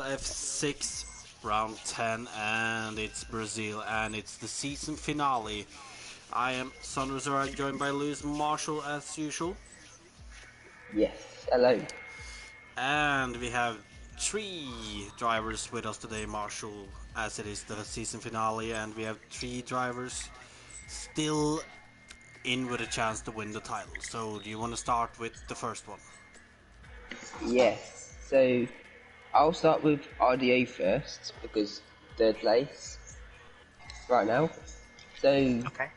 F6 round 10, and it's Brazil, and it's the season finale. I am Sondre Zora, joined by Lewis Marshall as usual, Yes, hello. and we have three drivers with us today, Marshall, as it is the season finale, and we have three drivers still in with a chance to win the title. So, do you want to start with the first one? Yes, so I'll start with RDA first because third place right now. So, Okay.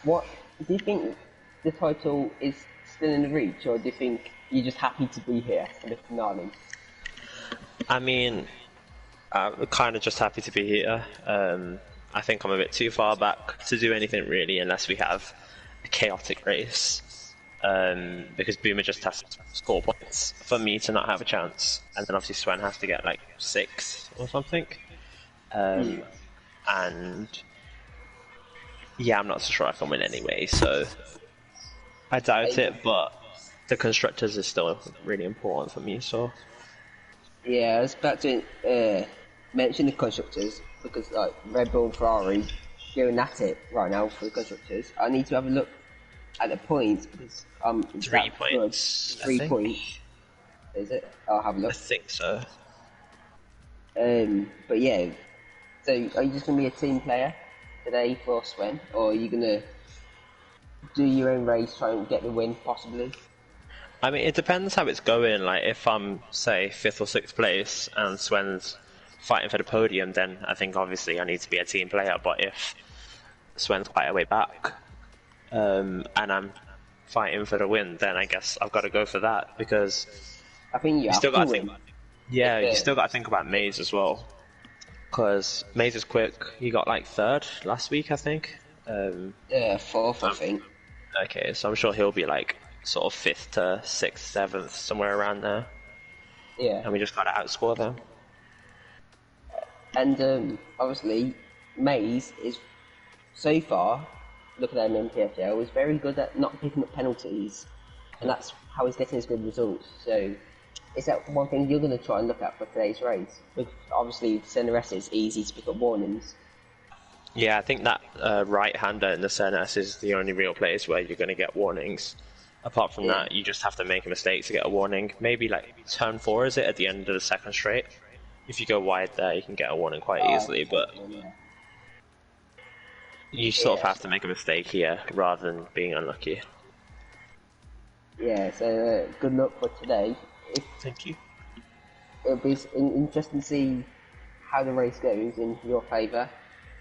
what do you think the title is still in the reach, or do you think you're just happy to be here for the finale? I mean, I'm kind of just happy to be here. I think I'm a bit too far back to do anything really, unless we have a chaotic race. Because Boomer just has to score points for me to not have a chance, and then obviously Sven has to get like 6 or something. And yeah, I'm not so sure I can win anyway, so I doubt I, it. But the constructors is still really important for me, so. yeah, I was about to mention the constructors because like Red Bull and Ferrari going at it right now for the constructors. I need to have a look at the points because 3 that good. points, I 3 points. think. Is it? I'll have a I look. think so. But yeah, so are you just gonna be a team player today for Swen, or are you gonna do your own race, try and get the win possibly? I mean, it depends how it's going. Like, if I'm, say, 5th or 6th place and Sven's fighting for the podium, then I think obviously I need to be a team player. But if Sven's quite a way back, and I'm fighting for the win, then I guess I've got to go for that because I think you you still have to got to think. win. Yeah, you If still got to think about Maze as well because Maze is quick. He got like 3rd last week, I think. fourth, I Um, think. okay, so I'm sure he'll be like sort of 5th to 6th, 7th, somewhere around there. Yeah, And we just got to outscore them. and obviously Mays is so far looking at him in PSGL is very good at not picking up penalties, and that's how he's getting his good results. So. Is that one thing you're going to try and look at for today's race? Because obviously, CNRS is easy to pick up warnings. Yeah, I think that right-hander in the CNS is the only real place where you're going to get warnings. Apart from Yeah. that, you just have to make a mistake to get a warning. Maybe like turn 4 is it at the end of the second straight? If you go wide there, you can get a warning quite easily, but you sort of Yeah. have to make a mistake here rather than being unlucky. Yeah. So good luck for today. Thank you. It'll be interesting to see how the race goes in your favour.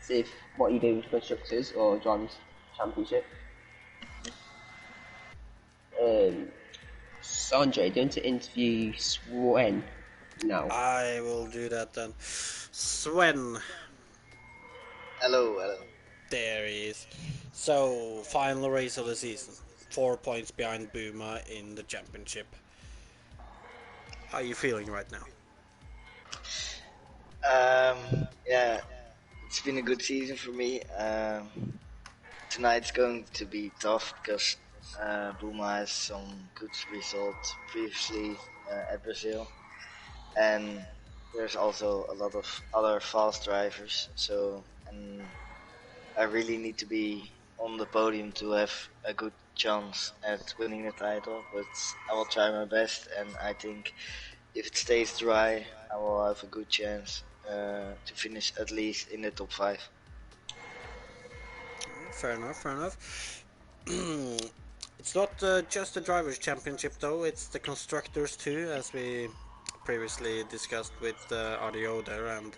See if what you do with constructors or John's championship. Um, Sanjay, going to interview Swen now. I will do that then. Sven, Hello, hello. there he is. So, final race of the season. 4 points behind Buma in the championship. How are you feeling right now? Yeah, it's been a good season for me. Tonight's going to be tough because Buma has some good results previously at Brazil, and there's also a lot of other fast drivers. So, and I really need to be on the podium to have a good chance at winning the title. But I will try my best, and I think if it stays dry, I will have a good chance to finish at least in the top 5. Fair enough, fair enough. It's not just the Drivers' Championship though, it's the Constructors too, as we previously discussed with RDO there, and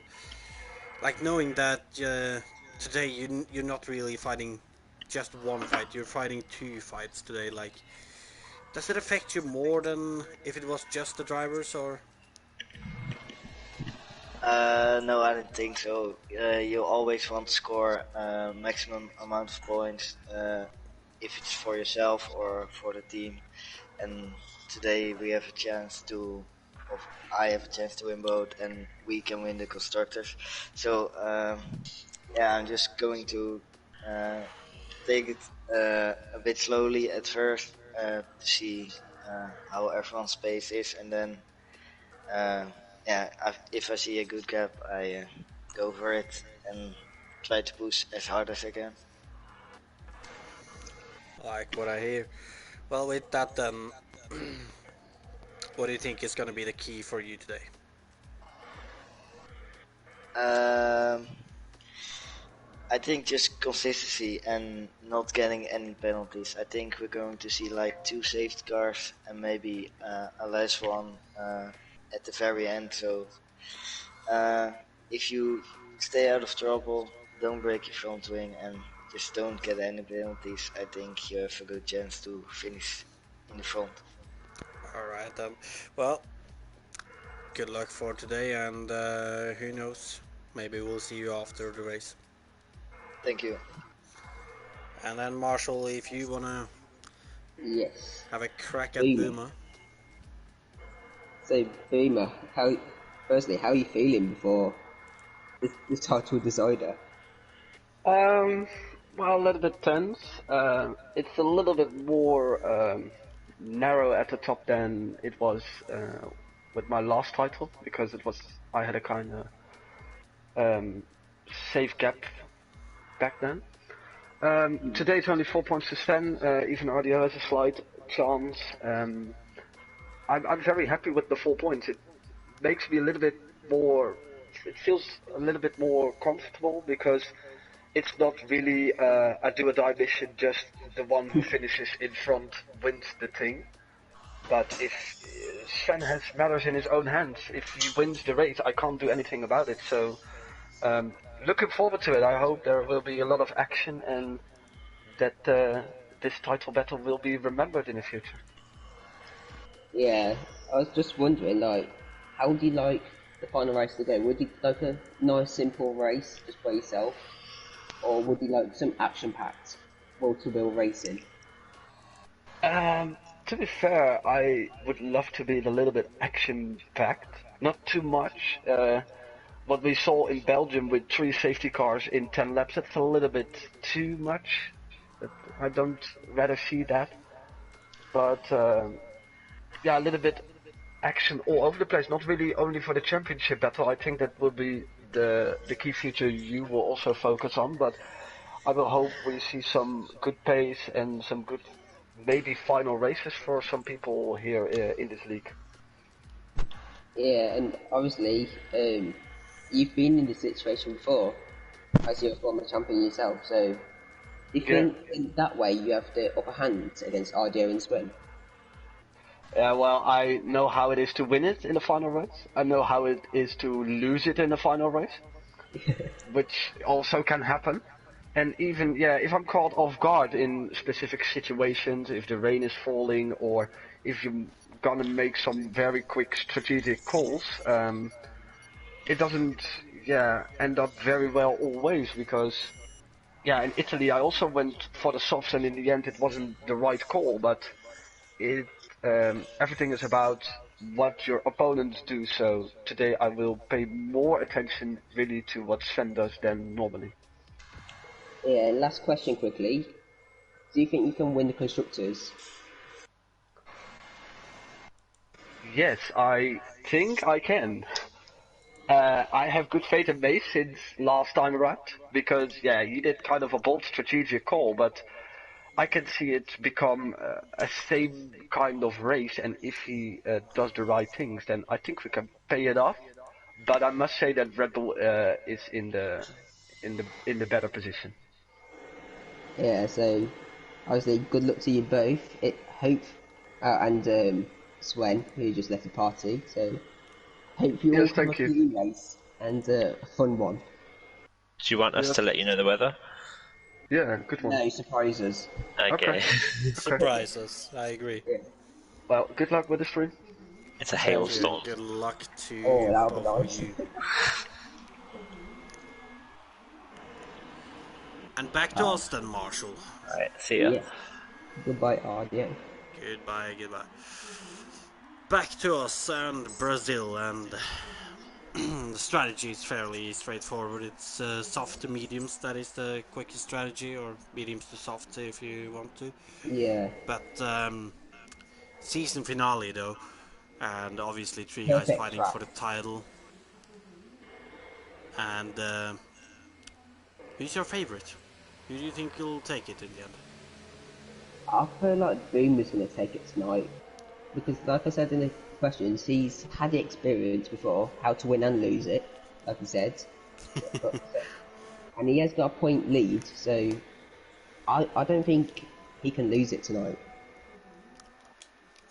like knowing that today you're not really fighting just one fight, you're fighting two fights today, like does it affect you more than if it was just the drivers or? No, I don't think so. You always want to score maximum amount of points if it's for yourself or for the team. And today we have a chance to, or I have a chance to win both, and we can win the constructors. So yeah, I'm just going to take it a bit slowly at first to see how everyone's pace is, and then uh, yeah, if I see a good gap, I go for it and try to push as hard as I can. Like what I hear. Well, with that then, what do you think is going to be the key for you today? Um, I think just consistency and not getting any penalties. I think we're going to see like 2 safety cars and maybe a last one at the very end. So uh, if you stay out of trouble, don't break your front wing, and just don't get any penalties, I think you have a good chance to finish in the front. All right then. Well, good luck for today, and who knows? Maybe we'll see you after the race. Thank you. And then Marshall, if you wanna Yes. have a crack at Boomer. Boomer. So, Boomer, firstly, how are you feeling before the title decider? Um, well, a little bit tense. It's a little bit more narrow at the top than it was with my last title because I had a kind of um, safe gap back then. Today it's only 4 points to Sven. Even RDO has a slight chance. I'm very happy with the 4 points. It makes me a little bit more. It feels a little bit more comfortable because it's not really a do or die mission. Just the one who finishes in front wins the thing. But if Sven has matters in his own hands, if he wins the race, I can't do anything about it. So um, looking forward to it. I hope there will be a lot of action and that this title battle will be remembered in the future. Yeah, I was just wondering, like, how would you like the final race to go? Would you like a nice, simple race just by yourself, or would you like some action-packed, wheel-to-wheel racing? To be fair, I would love to be a little bit action-packed, not too much. What we saw in Belgium with 3 safety cars in 10 laps, that's a little bit too much. I don't rather see that. But yeah, a little bit action all over the place, not really only for the championship battle. I think that will be the key feature you will also focus on, but I will hope we see some good pace and some good maybe final races for some people here in this league. Yeah, and obviously, you've been in this situation before, as you're a former champion yourself, so do you Yeah. think in that way you have the upper hand against RDO and Swim? Yeah, well, I know how it is to win it in the final race. I know how it is to lose it in the final race, which also can happen. And even, yeah, if I'm caught off guard in specific situations, if the rain is falling or if you're gonna make some very quick strategic calls, it doesn't, yeah, end up very well always because, yeah, in Italy I also went for the softs and in the end it wasn't the right call, but it, everything is about what your opponents do, so today I will pay more attention really to what Sven does than normally. Yeah, last question quickly. Do you think you can win the constructors? Yes, I think I can. I have good faith in Mace since last time around because yeah, he did kind of a bold strategic call, but I can see it become a same kind of race, and if he does the right things, then I think we can pay it off. But I must say that Red Bull is in the better position. Yeah, so obviously good luck to you both. Hope and Swen, who just left the party. So hope you all Yes, have a thank you. clean race and a fun one. Do you want us Yes. to let you know the weather? Yeah, good one. No surprises. Okay. Okay. Okay. Surprises, I agree. Yeah. Well, good luck with the stream. It's a Thank you. hailstorm. Good luck Oh, to that'll be both of nice. you. And back to Ah, us then, Marshall. Alright, see ya. yes. Goodbye, RDO. Goodbye, goodbye. Back to us and Brazil, and the strategy is fairly straightforward. It's soft to mediums, that is the quickest strategy, or mediums to soft if you want to. Yeah. But season finale though, and obviously three guys Perfect fighting track. for the title. And who's your favorite? Who do you think will take it in the end? I feel like Boom is going to take it tonight because, like I said in the questions, he's had the experience before how to win and lose it, like he said, but, and he has got a point lead, so I don't think he can lose it tonight.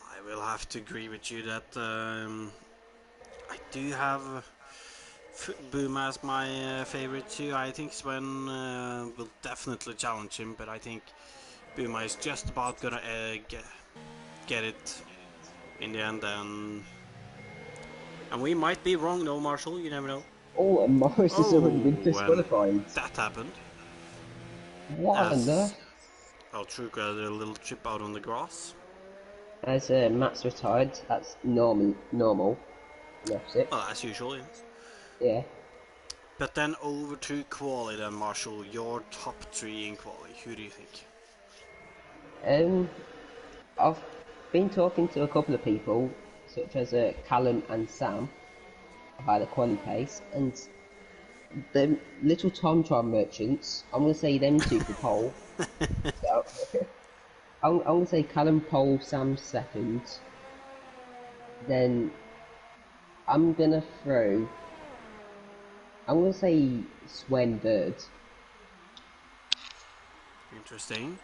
I will have to agree with you that I do have Boom as my favorite too. I think Sven will definitely challenge him, but I think Booma is just about gonna get it in the end, and we might be wrong though, Marshall. You never know. Oh, and Morris has already been Oh, and disqualified. that happened What on as earth? Altruca had a little trip out on the grass. As Matt's retired, that's normal in F6. Well, as usual, yeah. Yeah. But then over to quali then, Marshall. Your top three in quali. Who do you think? Um, I've been talking to a couple of people, such as Callum and Sam, about the quali pace, and the little time trial merchants. I'm gonna say them two for pole. So I'm gonna say Callum pole, Sam second. Then I'm gonna throw. I'm gonna say Sven third. Interesting.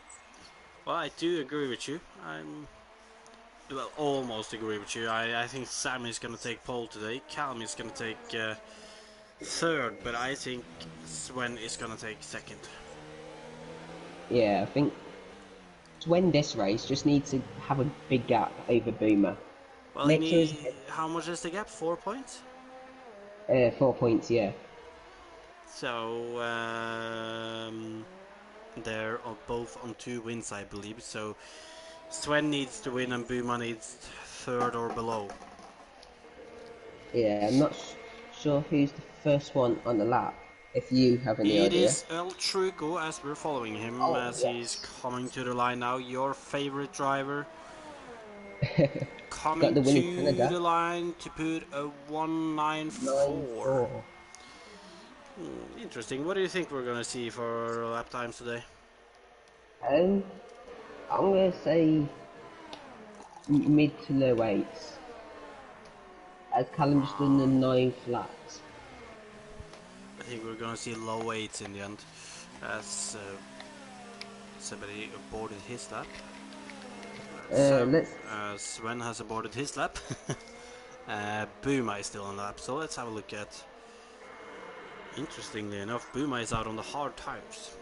Well, I do agree with you. Almost agree with you. I think Sam is going to take pole today. Callum is going to take third, but I think Sven is going to take second. Yeah, I think to win this race, just needs to have a big gap over Boomer. Well, Make sure he's how much is the gap? 4 points? 4 points, yeah. So they're both on 2 wins, I believe. So Sven needs to win and Buma needs third or below. Yeah, I'm not sure who's the first one on the lap, if you have any It idea. is El Truco as we're following him Oh, as he's yes. coming to the line now. Your favorite driver Got coming the win in to Canada. the line to put a 194. 9-4. Interesting. What do you think we're gonna see for lap times today? Um, I'm going to say mid to low eights. As Callum just done the 9 flat. I think we're gonna see low eights in the end, as somebody aborted his lap. Let's. Sven has aborted his lap. Buma is still on the lap, so let's have a look at. Interestingly enough, Buma is out on the hard tires.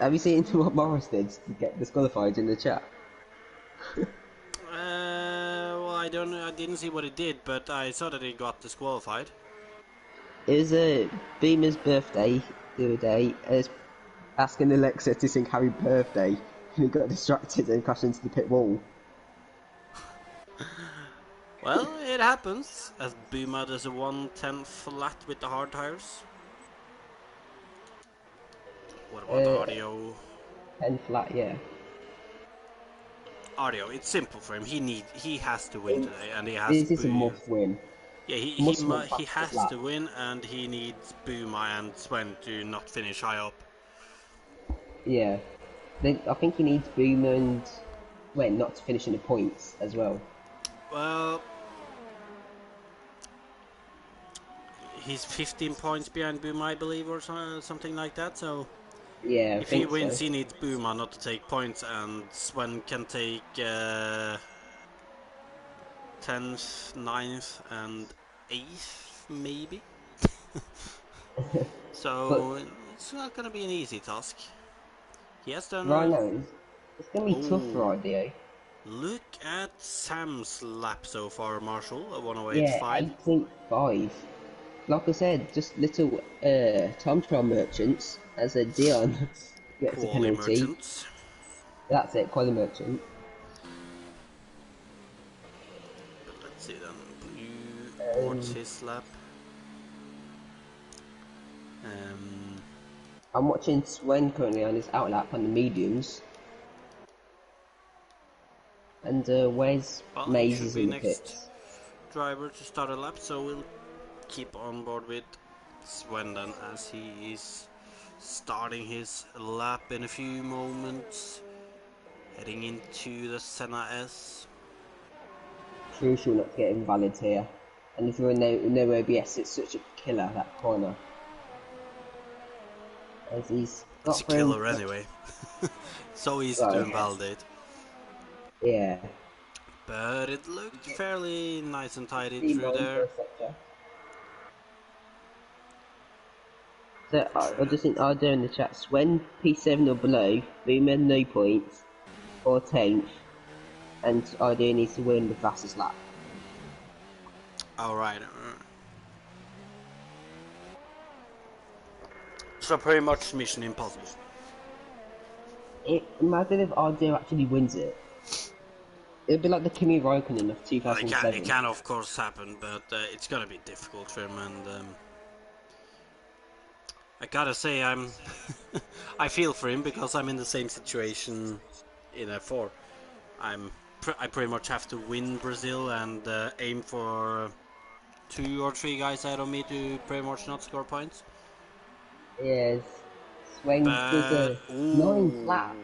Have you seen what Morris did to get disqualified in the chat? Well, I don't know. I didn't see what he did, but I saw that he got disqualified. It was Beamer's birthday the other day. I was asking Alexa to sing Happy Birthday, and he got distracted and crashed into the pit wall. Well, it happens, as Buma does a 110 flat with the hard tires. What about audio? 10 flat, yeah. Audio, it's simple for him. He has to win today, and he has This is a must win. yeah, Must win he fastest has lap. to win, and he needs Buma and Sven to not finish high up. Yeah. I think he needs Boomer and Swen not to finish in the points as well. Well, he's 15 points behind Buma, I believe, or something like that. So Yeah, I if he think wins, so. he needs Buma not to take points, and Sven can take 10th, 9th, and 8th, maybe. But So it's not going to be an easy task. He has right done. now, it's going to be tough Oh, for IDO. look at Sam's lap so far, Marshall. A Yeah, 108.5. 8.5. Like I said, just little time trial merchants, as a Dion gets a Quali penalty. merchants. That's it, quite a merchant. But let's see then. Blue boards his lap. Um, I'm watching Swen currently on his outlap on the mediums. And where's Well, he Maze should is be in the next pits? driver to start a lap, so we'll keep on board with Sven then, as he is starting his lap in a few moments, heading into the Senna S. Crucial not to get invalid here. And if you're in no OBS, it's such a killer, that corner. As he's It's a got through. killer anyway. So easy to Well, invalidate. yeah. But it looked fairly nice and tidy through D9 there. first sector. So I just think I'll do in the chats when P7 or below, Boomer no points, or 10th, and idea needs to win the fastest lap. Alright. So pretty much mission impossible. Imagine if RDO actually wins it. It'd be like the Kimi Raikkonen of Well, 2007. it can of course happen, but it's gonna be difficult for him, and I gotta say I feel for him because I'm in the same situation in F4. I pretty much have to win Brazil and aim for 2 or 3 guys ahead of me to pretty much not score points. Yes. Swen does But a 9 ooh, flat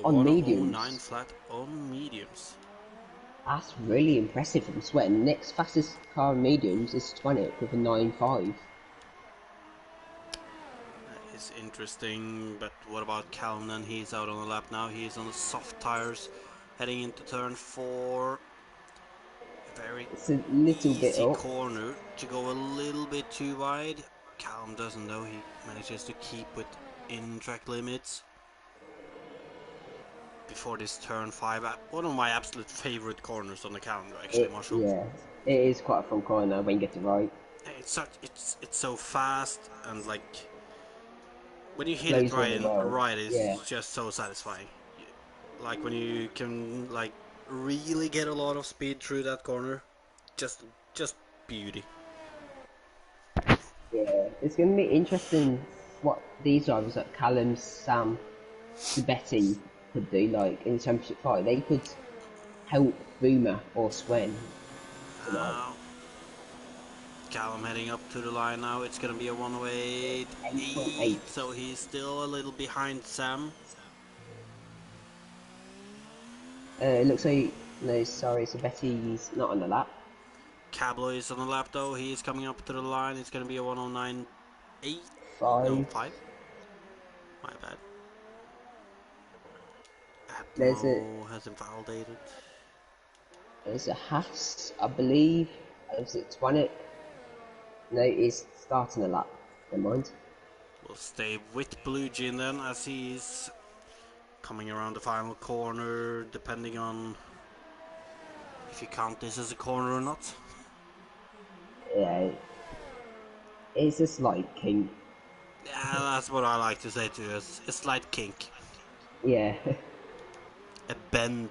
on 109 mediums. flat on mediums. That's really impressive from Swen. Next fastest car on mediums is Twanic with a 9.5. That is interesting, but what about Callum then? He's out on the lap now. He is on the soft tires, heading into turn 4. Very It's a little bit easy up. corner to go a little bit too wide. Callum doesn't know. He manages to keep within track limits before this turn 5. One of my absolute favorite corners on the calendar, actually, Marshall. Yeah, it is quite a fun corner when you get it right. It's so fast, and like when you hit it Flows really well. right, Yeah, it's just so satisfying. Like when you can like really get a lot of speed through that corner, just beauty. yeah. It's going to be interesting what these drivers like Callum, Sam, Betty could do. Like in the championship fight, they could help Boomer or Swen tonight. Callum heading up to the line now. It's gonna be a 108, 8.8. so he's still a little behind Sam. It looks like no, sorry. So Betty's not on the lap. Cablo is on the lap though. He's coming up to the line. It's gonna be a 109.8. No, 5. 5. My bad. There's a Atmo has invalidated. Haas, I believe. Is it Twanic? No, he's starting a lap. Never mind. We'll stay with Blue Jean then, as he's coming around the final corner, depending on if you count this as a corner or not. Yeah, it's a slight kink. Yeah, that's what I like to say too. It's a slight kink, Yeah, a bend,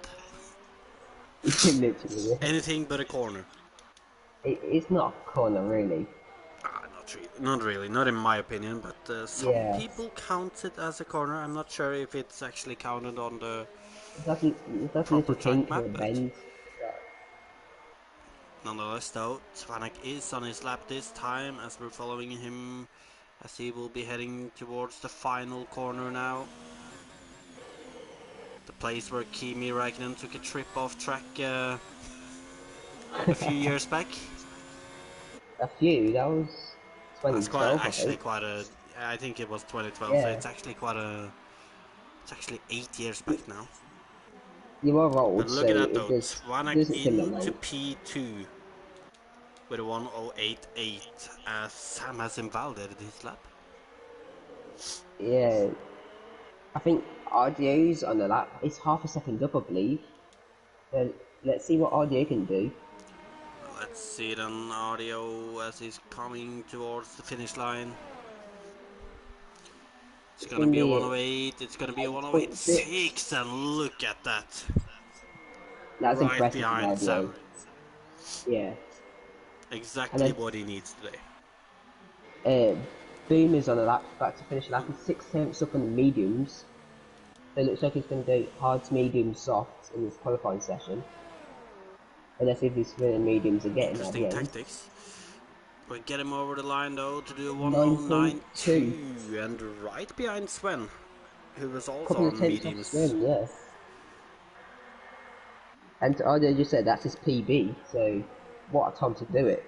literally. Yeah. anything but a corner. It's not a corner, really. Not really, not in my opinion. But some Yeah, people count it as a corner. I'm not sure if it's actually counted on the it's like a proper little track kink map, or a but bend. nonetheless, though, Svanek is on his lap this time, as we're following him, as he will be heading towards the final corner now. The place where Kimi Räikkönen took a trip off track a few years back. A few. That was That's quite 2012, I actually think. quite a. I think it was 2012, so Yeah, it's actually quite a. It's actually 8 years back now. you are But old, so look at that it though, Svanek doesn't seem that into late. P2 with a 108.8, as Sam has invalidated his lap. Yeah, I think RDO's on the lap. It's half a second up, I believe. So let's see what RDO can do. Let's see it on audio as he's coming towards the finish line. It's gonna going to be a be 108, it's gonna be a 8.6. 108.6, and look at that. That's Right impressive from behind RDO. Sam. Yeah. And Exactly then what he needs today. Boom is on the lap, about to finish a lap. He's 6 tenths up on the mediums. So it looks like he's going to go hard to medium soft in this qualifying session. And let's see if these three mediums are getting at Interesting the end. tactics. We get him over the line though to do a 9.2. 109.2 and right behind Sven, who was also Couple of on tenths off mediums. Swim, yeah. And Ardo just said that's his PB, so what a time to do it.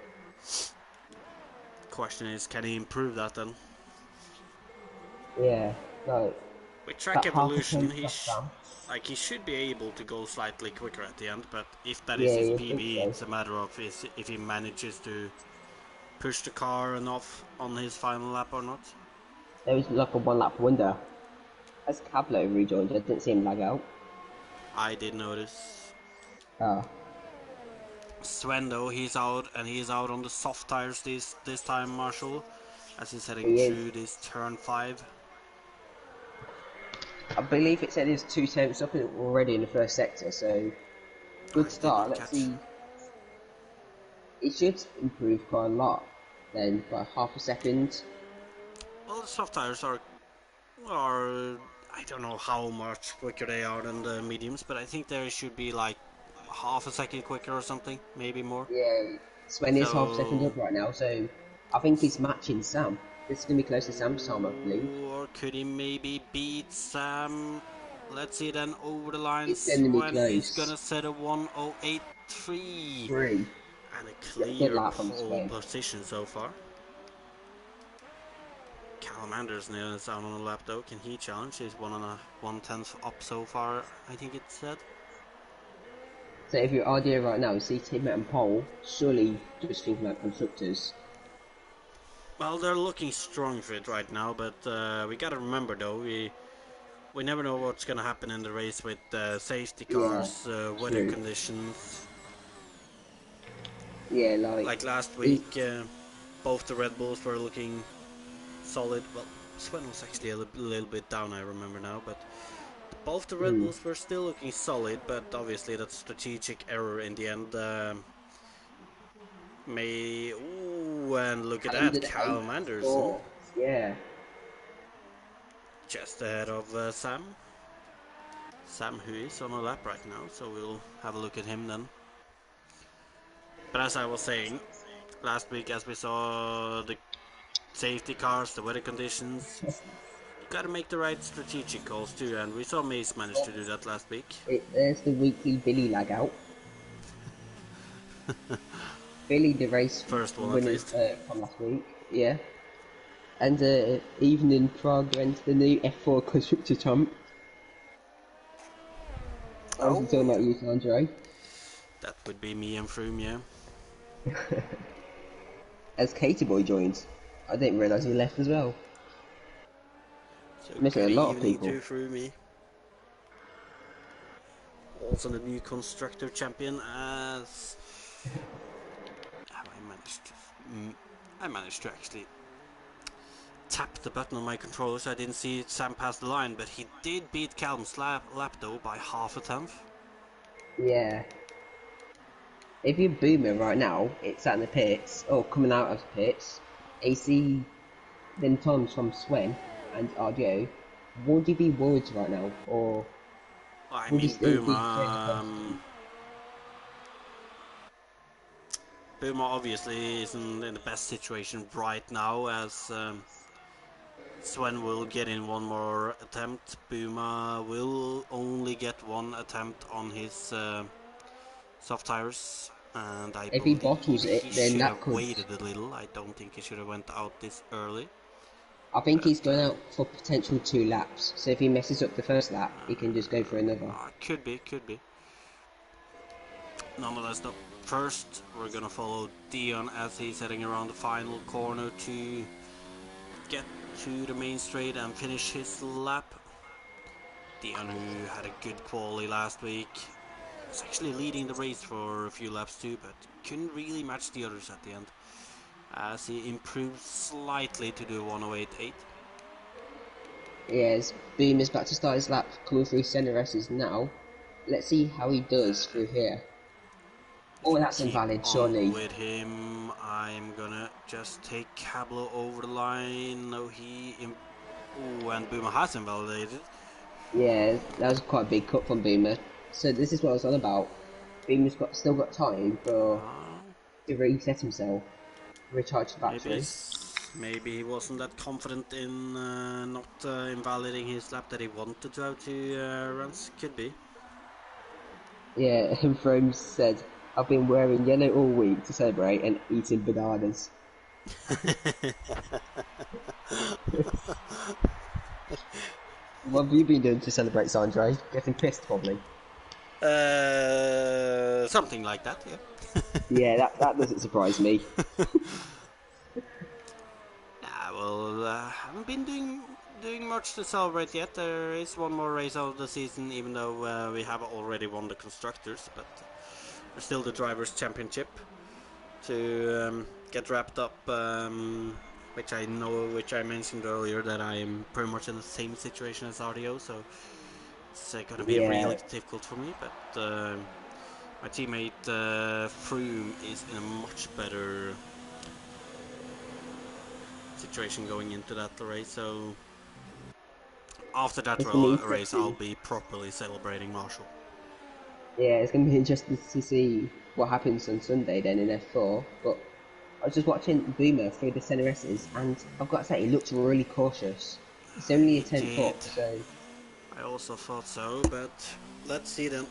Question is, can he improve that then? Yeah, like With track that half a evolution, tenth off Sam. he should be able to go slightly quicker at the end. But if that is Yeah, his you think PB, so. it's a matter of if he manages to push the car enough on his final lap or not. There was like a one lap wonder. As Cablo rejoined, I didn't see him lag out. I did notice. Ah, Sven though, he's out and he's out on the soft tires this time, Marshall, as he's heading he is. through this turn 5. I believe it said he was 2 tenths up already in the first sector, so good I did start. not Let's catch. see. It should improve quite a lot then, by half a second. Well, the soft tires are I don't know how much quicker they are than the mediums, but I think they should be like half a second quicker or something, maybe more. Yeah, Sven is half a second So, up right now, so I think he's matching Sam. This is going to be close to Sam's time, I believe. or could he maybe beat Sam? Let's see then over the line. It's going to be Sven is close. gonna set a 108.3 3. and a Good clear lap from pole Sven. position so far. Callum Anderson is out on the lap though. Can he challenge? He's 1/10 up so far, I think it said. So if your idea right now is see Tim and Pole, surely just thinking about constructors. Well, they're looking strong for it right now, but we gotta remember though, we never know what's gonna happen in the race with safety Yeah, cars, weather true. conditions. Yeah, Like last he, week, both the Red Bulls were looking solid. Well, Sven was actually a little bit down, I remember now, but both the Red Bulls were still looking solid. But obviously, that strategic error in the end may. Ooh, and look at Callum that, did 8 Callum Anderson, 4. Yeah. just ahead of Sam. Sam, who is on a lap right now, so we'll have a look at him then. But as I was saying, last week as we saw the safety cars, the weather conditions, you gotta make the right strategic calls too, and we saw Mace manage to do that last week. There's the weekly Billy lag out. Billy, the race First one at winner least. from last week, yeah. And even in Prague went the new F4 constructor champ. I was talking about you, Andre. That would be me and Froome, yeah. As Katie Boy joined. I didn't realise he left as well. So Missing good a lot of evening people. to Froome. Also the new constructor champion as I managed to actually tap the button on my controller, so I didn't see Sam pass the line, but he did beat Callum's lap though by half a tenth. Yeah. If you Boomer right now, it's at the pits, or coming out of the pits, AC then times from Swen and RDO, would you be worried right now, or I would you mean, still be afraid of Boston? Boomer obviously isn't in the best situation right now, as Sven will get in one more attempt. Boomer will only get one attempt on his soft tires, and I If he believe bottles it, he then should that have could... waited a little. I don't think he should have went out this early. I think he's But going out for potential 2 laps, so if he messes up the first lap, he can just go for another. Could be. Nonetheless, though, first we're gonna follow Dion as he's heading around the final corner to get to the main straight and finish his lap. Dion, who had a good quali last week, was actually leading the race for a few laps too, but couldn't really match the others at the end, as he improved slightly to do 108.8. Yes, Boom is about to start his lap coming through center S's now. Let's see how he does through here. Oh, that's Keep invalid, on surely. with him. I'm gonna just take Cablo over the line. No, and Boomer has invalidated. Yeah, that was quite a big cut from Boomer. So this is what I was on about. Boomer's still got time Uh, to reset himself, recharge the maybe battery. maybe he wasn't that confident in not invalidating his lap that he wanted to have 2 runs. Could be. Yeah, and Frome said, "I've been wearing yellow all week to celebrate and eating bananas." What have you been doing to celebrate, Sandre? Getting pissed, probably. Something like that, yeah. Yeah, that doesn't surprise me. Nah, well, haven't been doing much to celebrate yet. There is one more race of the season, even though we have already won the constructors, but there's still the drivers' championship to get wrapped up. Which I mentioned earlier, that I am pretty much in the same situation as RDO, so it's going to be really Yeah, difficult for me. But my teammate Froome is in a much better situation going into that race, so after that it's gonna be race, I'll interesting. be properly celebrating Marshall. Yeah, it's gonna be interesting to see what happens on Sunday then in F4. But I was just watching Boomer through the center S's, and I've got to say, he looks really cautious. It's only a He tenth did. up, so I also thought so, but let's see then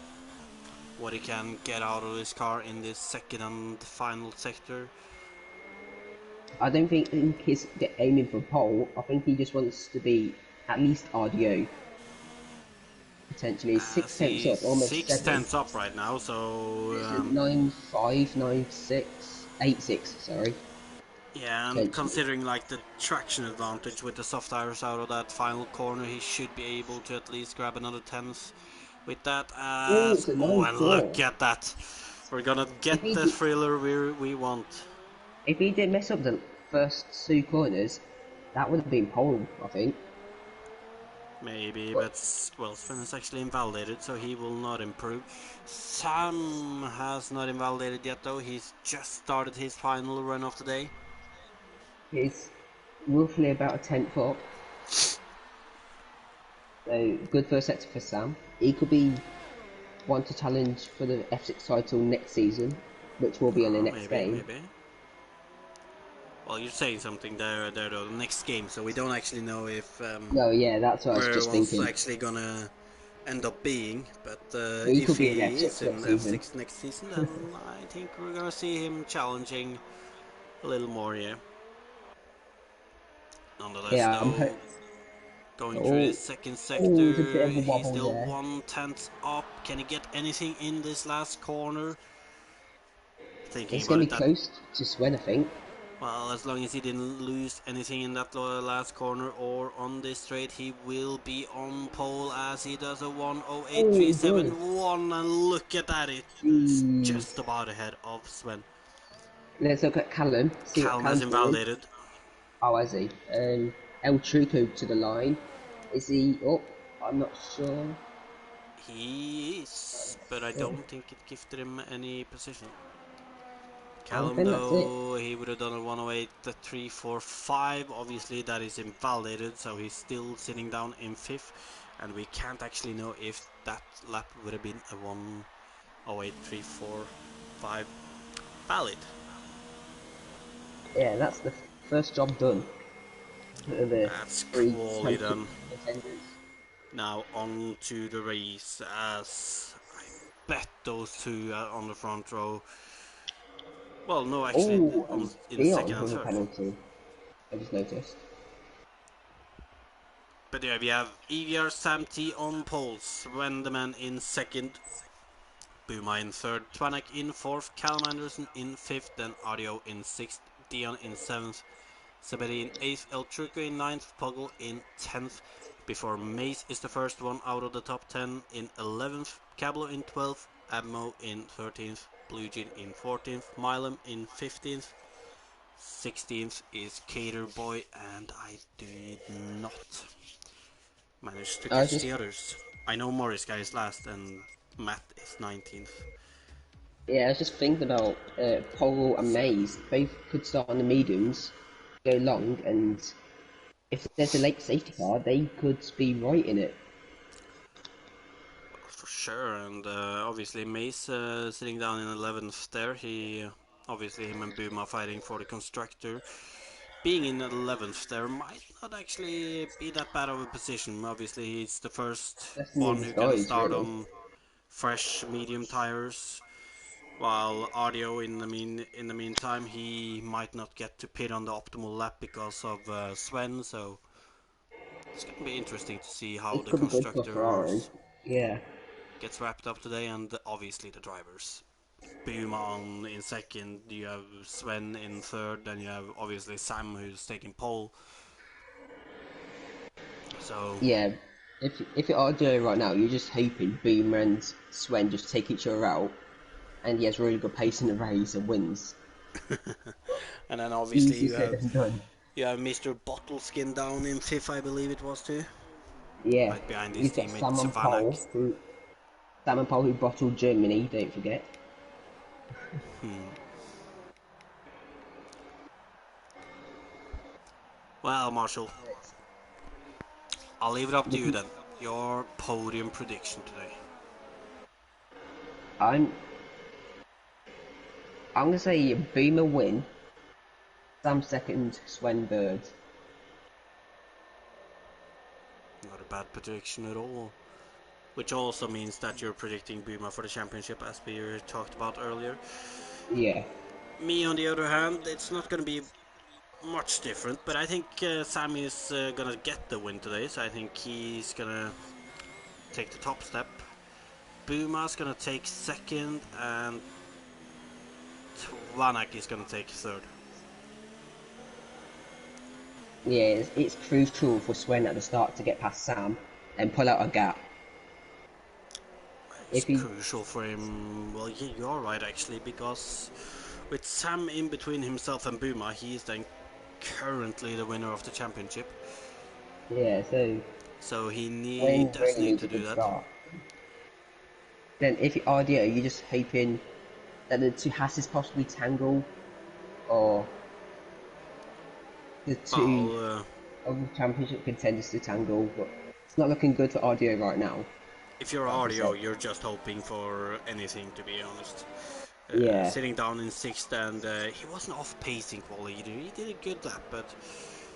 what he can get out of his car in this second and final sector. I don't think he's aiming for pole. I think he just wants to be at least RDO, potentially. Six tenths See, up, almost six 7. tenths up right now, so Is it 9.5, 9.6, 8.6, sorry, yeah, and potentially. considering like the traction advantage with the soft tires out of that final corner, he should be able to at least grab another tenth with that. Oh, As it's a oh, and look 9.4. at that, we're gonna If get he the did, thriller we want. if he did mess up the first 2 corners, that would have been pole, I think. Maybe, But but well, Sven is actually invalidated, so he will not improve. Sam has not invalidated yet, though. He's just started his final run of the day. he's roughly about a tenth up. So good first sector for Sam. He could be one to challenge for the F6 title next season, which will be on the next Maybe, game. maybe. Well, you're saying something there, though. The next game, so we don't actually know if No, yeah, that's what I was where just one's thinking. actually gonna end up being. But But he if could be in he F6 is in next season. F6 next season, then I think we're gonna see him challenging a little more here. Nonetheless, Yeah, though, going through oh, this second oh, there's a bit sector, of a he's wobble still there. 1/10 up. Can he get anything in this last corner? Thinking It's about going to it, be that close to Swen, I think. well, as long as he didn't lose anything in that last corner or on this straight, he will be on pole as he does a Oh, he does. 1:08.371. And look at that, it's just Jeez. about ahead of Sven. Let's look at Callum, see what Callum has Callum's doing. invalidated. Oh, has he? El Truco to the line. Is he up? I'm not sure. He is, but I Sure. don't think it gifted him any position. I Callum, think that's it. though, he would have done a 1:08.345. Obviously, that is invalidated, so he's still sitting down in fifth. And we can't actually know if that lap would have been a 1:08.345 valid. Yeah, that's the first job done. The That's three quality championship done. contenders. Now on to the race, as I bet those two on the front row. Well, no, actually, Oh, on, and in Dion second and with a third. penalty. I just noticed. But yeah, we have EVR Sam T on pole, Sven the man in second, Buma in third, Twanak in fourth, Callum Anderson in fifth, then Audio in sixth, Dion in seventh, Sabedi in eighth, El Truco in ninth, Poggle in 10th, before Mace is the first one out of the top 10 in 11th, Cablo in 12th, Abmo in 13th, Blue Jean in 14th, Milam in 15th, 16th is Cater Boy, and I did not manage to I was catch just the others. I know Morris guy is last and Matt is 19th. Yeah, I was just thinking about Poggle and So Maze. Both could start on the mediums, go long, and if there's a late safety car, they could be right in it. Sure, and obviously Mace sitting down in 11th there. Obviously him and Buma fighting for the constructor. Being in 11th there might not actually be that bad of a position. Obviously he's the first That's the one who gonna guys, start really. on fresh medium tires. While Audio in the meantime he might not get to pit on the optimal lap because of Sven. So it's gonna be interesting to see how It the could be good for Ferrari. constructors Yeah. gets wrapped up today, and obviously the drivers. Buma on in second, you have Sven in third, then you have obviously Sam who's taking pole. So Yeah. If you're RDO right now, you're just hoping Boomer and Sven just take each other out, and he has really good pace in the race and wins. and then It's obviously easier said than done. you have Mr. Bottleskin down in fifth, I believe it was too, Yeah. right behind his You've got teammate Sam and Savanak. Paul who bottled Germany, don't forget. Well, Marshall, I'll leave it up to you Looking, then. Your podium prediction today. I'm gonna say Boomer win, Sam second, Sven third. Not a bad prediction at all. Which also means that you're predicting Buma for the championship, as we talked about earlier. Yeah. Me, on the other hand, it's not going to be much different, but I think Sammy is going to get the win today, so I think he's going to take the top step. Buma's going to take second, and Tvanak is going to take third. Yeah, it's crucial for Sven at the start to get past Sam and pull out a gap. It's If he, crucial for him. Well, yeah, you're right actually, because with Sam in between himself and Buma, he is then currently the winner of the championship. yeah, so So he Sven does really need needs to a do good that. start. Then if you RDO, you're just hoping that the two Hasses possibly tangle, or the two Well, other championship contenders to tangle, but it's not looking good for RDO right now. if you're Like I audio, said. you're just hoping for anything, to be honest. Yeah, Sitting down in sixth, and he wasn't off pacing quality either. He did a good lap, but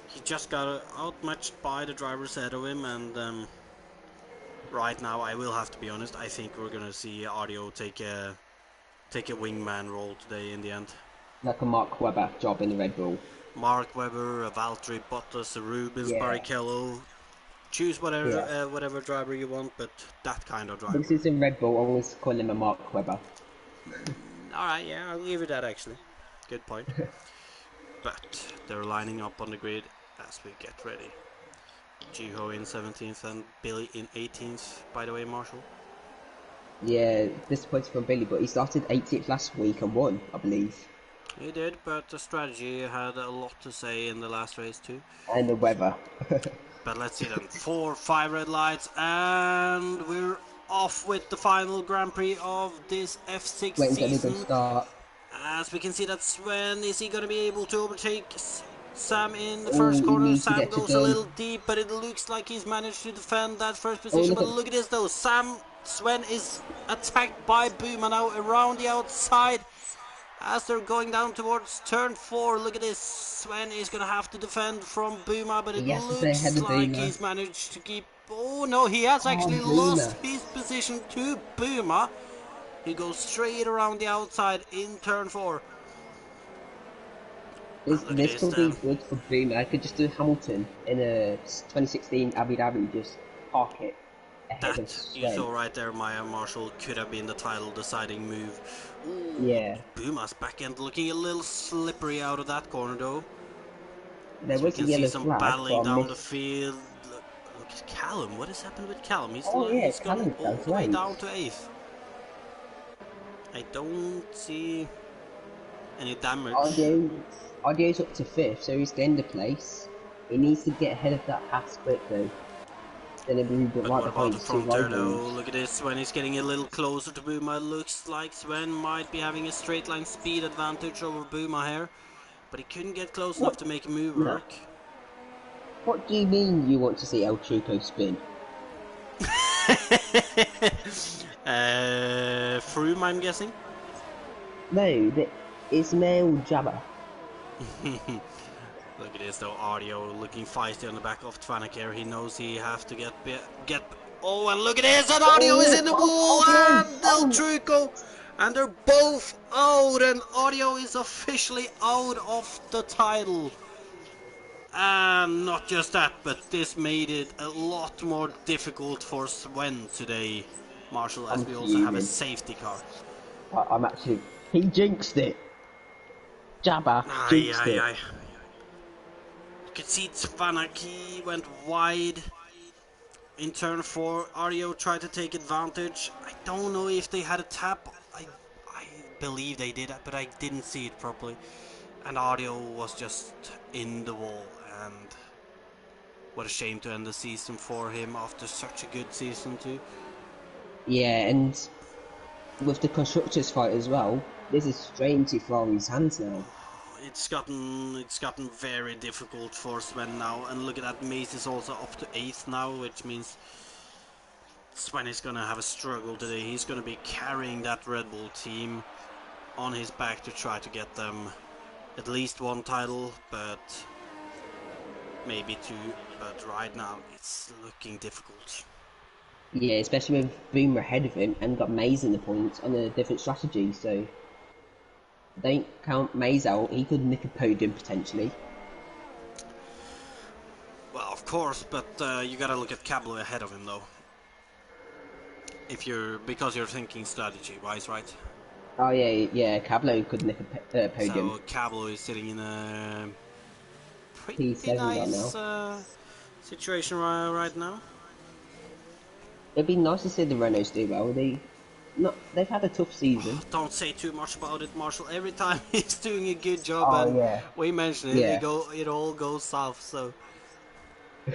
he just got outmatched by the drivers ahead of him. And right now, I will have to be honest. I think we're gonna see audio take a wingman role today in the end. like a Mark Webber job in the Red Bull. Mark Webber, a Valtteri Bottas, a Rubens Yeah, Barrichello. Choose whatever yeah. whatever driver you want, but that kind of But driver. since in Red Bull, I always call him a Mark Webber. All right, yeah, I'll give you that actually. Good point. But they're lining up on the grid as we get ready. Jiho in 17th and Billy in 18th, by the way, Marshall. Yeah, disappointed from Billy, but he started 80th last week and won, I believe. He did, but the strategy had a lot to say in the last race too. And the weather. But let's see then. 4, 5 red lights, and we're off with the final Grand Prix of this F6 Sven's had a good season. start. As we can see that Sven, is he going to be able to overtake Sam in the Oh, first he corner? needs to Sam get to goes a done. little deep, but it looks like he's managed to defend that first Oh, position. look But at... look at this though, Sven is attacked by Buma now around the outside. As they're going down towards turn 4, look at this. Sven is going to have to defend from Buma, but it He has to stay ahead looks of like Boomer. he's managed to keep... Oh no, he has Oh, actually lost Boomer. his position to Buma. He goes straight around the outside in turn 4. This, And look at this this could be then. good for Boomer. I could just do Hamilton in a 2016 Abu Dhabi, just park it ahead of That you Sven. saw right there, Maya Marshall, could have been the title deciding move. Ooh, Yeah. Buma's back end looking a little slippery out of that corner though. There As we was a can see yellow some flag, but battling I down the missed... field. Look at Callum. What has happened with Callum? Oh yeah, He's gone Callum's down all the to way 8. down to 8th. I don't see any damage. Audio's up to 5th, so he's getting the place. He needs to get ahead of that Haas quick though. Then he'll be But right what about behind the his two front there though? rivals. Look at this, Sven is getting a little closer to Buma. Looks like Sven might be having a straight line speed advantage over Buma here. But he couldn't get close enough What? to make a move No. work. What do you mean you want to see El Chupo spin? Froome, I'm guessing. No, Ismail Jabba. Look at this though, Audio looking feisty on the back of Twanaker. He knows he have to get. Oh, and look at this, and Audio is in the wall, Audio! and Del Truco, and they're both out, and Audio is officially out of the title. And not just that, but this made it a lot more difficult for Sven today, Marshall, as I'm we also have a fuming. safety car. I'm actually. He jinxed it. Jabba Aye, jinxed aye, it. aye. You can see Tvanaki went wide in turn 4. Ario tried to take advantage. I don't know if they had a tap. I believe they did, but I didn't see it properly. And Ario was just in the wall. And what a shame to end the season for him after such a good season too. Yeah, and with the constructors fight as well, this is straight into Ferrari's hands now. It's gotten very difficult for Sven now, and look at that, Mace is also up to 8th now, which means Sven is gonna have a struggle today. He's gonna be carrying that Red Bull team on his back to try to get them at least one title, but maybe two. But right now it's looking difficult. Yeah, especially with Boomer ahead of him and got Maze in the points on a different strategy, so don't count Maze out, he could nick a podium potentially. Well, of course, but you gotta look at Cablo ahead of him though. Because you're thinking strategy wise, right? Oh yeah, Cablo could nick a podium. So Cablo is sitting in a pretty P7 right nice now. situation right now. It'd be nice to see the Renaults do well. They've had a tough season. Don't say too much about it, Marshall. Every time he's doing a good job Oh and yeah, we mention it, yeah. it all goes south. So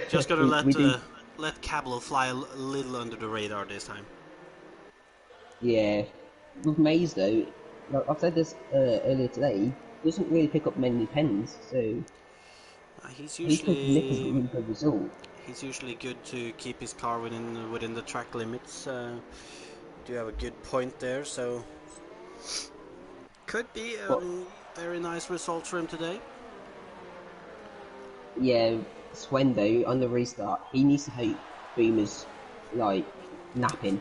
just gotta we do. let Cablo fly a little under the radar this time. Yeah, with Maze though, like I've said this earlier today, he doesn't really pick up many pens, so He's he could nick a usually really good result. he's usually good to keep his car within the track limits. Do have a good point there, so could be a But very nice result for him today. yeah, Swen though on the restart, he needs to hope Boomer's like napping.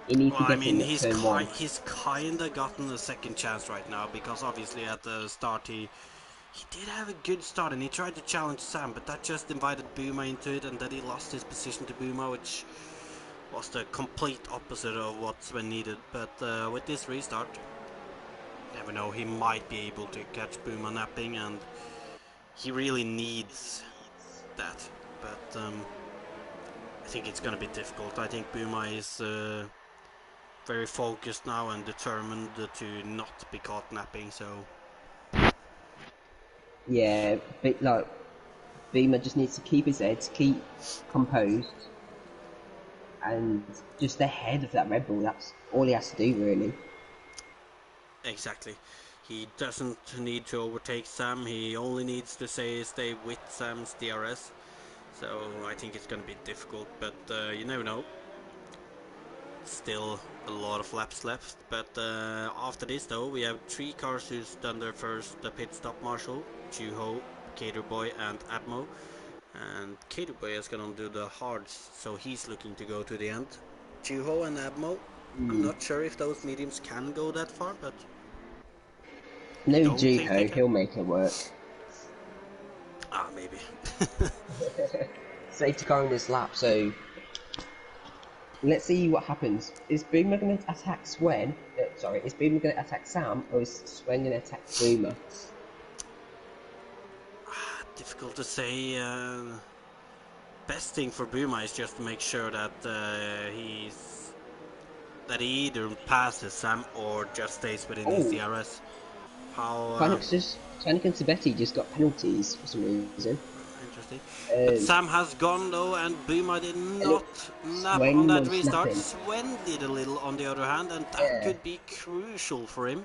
He needs Well, to I get mean, in at turn 1. he's kinda gotten a second chance right now because obviously at the start he did have a good start and he tried to challenge Sam, but that just invited Buma into it, and then he lost his position to Buma, which was the complete opposite of what Sven needed. But with this restart, you never know, he might be able to catch Buma napping, and he really needs that. But I think it's gonna be difficult. I think Buma is very focused now and determined to not be caught napping, so Yeah, but like Boomer just needs to keep his head, keep composed, and just ahead of that Red Bull. That's all he has to do really. exactly. He doesn't need to overtake Sam, he only needs to stay with Sam's DRS. So I think it's going to be difficult, but you never know. Still a lot of laps left, but after this though, we have 3 cars who's done their first pit stop, Marshall, Juho, Caterboy and Admo. And Caterboy is going to do the hards, so he's looking to go to the end. Juho and Admo, I'm not sure if those mediums can go that far, but No don't think they Juho, can. he'll make it work. Ah, maybe. Safety car in this lap, so let's see what happens. Is Boomer going to attack Swen? Sorry, is Boomer going to attack Sam, or is Swen going to attack Boomer? Difficult to say. Best thing for Buma is just to make sure that he either passes Sam or just stays within his DRS. How Tonic and Sabetti just got penalties for some reason. interesting. But Sam has gone though, and Buma did not nap on that restart. Snapping. Sven did a little on the other hand, and that could be crucial for him.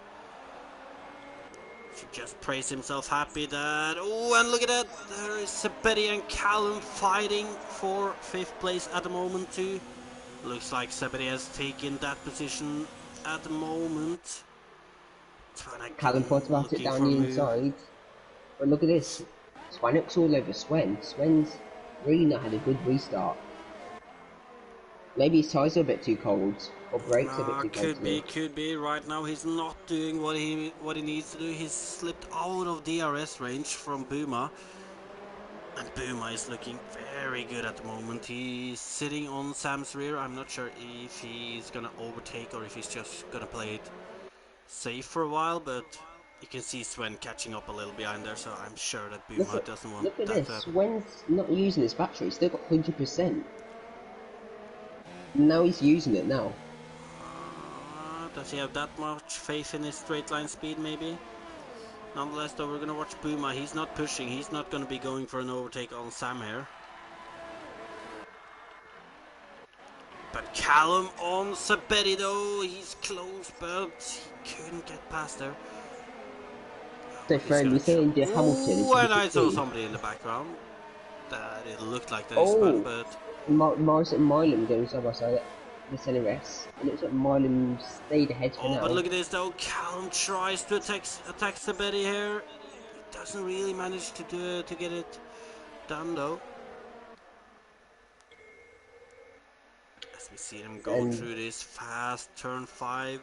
Should just praise himself happy that... Oh, and look at that! There is Sabetti and Callum fighting for 5th place at the moment too. Looks like somebody has taken that position at the moment. Sven Callum thought again about it looking down for a the move. inside. But look at this. Swanwick's all over Sven. Sven's really not had a good restart. Maybe his tyres are a bit too cold, or brakes are a bit too cold to me. Could be. Right now he's not doing what he needs to do. He's slipped out of DRS range from Buma. And Buma is looking very good at the moment. He's sitting on Sam's rear. I'm not sure if he's gonna overtake or if he's just gonna play it safe for a while, but you can see Sven catching up a little behind there, so I'm sure that Buma doesn't want Look at that to this. happen. Sven's not using his battery. He's still got 100%. Now he's using it now. Does he have that much faith in his straight line speed, maybe? Nonetheless, though, we're going to watch Buma. He's not pushing. He's not going to be going for an overtake on Sam here. But Callum on Sabetti, though. He's close, but he couldn't get past there. So, friend, you're saying the Hamilton is And I saw 2016? somebody in the background. That it looked like that is Oh, Sven, but Morris and Milam going side by side at the CNRS. It looks like Milam stayed ahead for now. But look at this though. Callum tries to attack Sabetti here. He doesn't really manage to get it done though. As we see him go through this fast turn 5.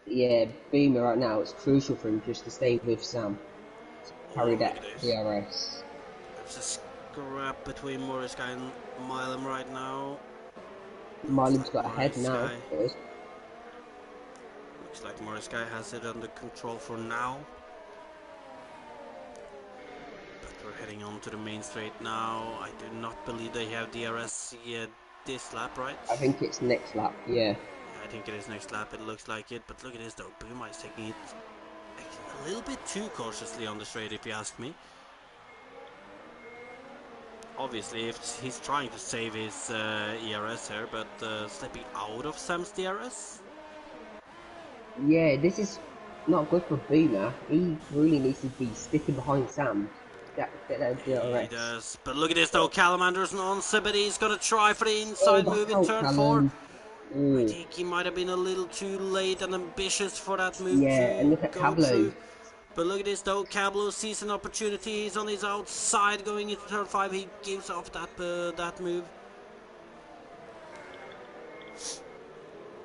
Yeah, Boomer right now, it's crucial for him just to stay with Sam. To carry that DRS. There's a scrap between Morris Guy and Milam right now. Milam's got ahead now. Looks like Morris Guy has it under control for now. But we're heading on to the main straight now. I do not believe they have DRS yet this lap, right? I think it's next lap, yeah. I think it is next lap, it looks like it. But look at this though, Buma is taking it a little bit too cautiously on the straight, if you ask me. Obviously, if he's trying to save his ERS here, but slipping out of Sam's DRS. Yeah, this is not good for Boomer. He really needs to be sticking behind Sam. Get that DRS. He does. But look at this though, Callum Anderson on Sebedy. He's going to try for the inside move in turn 4. I think he might have been a little too late and ambitious for that move to and look at go Cablo. through. But look at this though, Cablo sees an opportunity. He's on his outside going into turn 5. He gives off that move.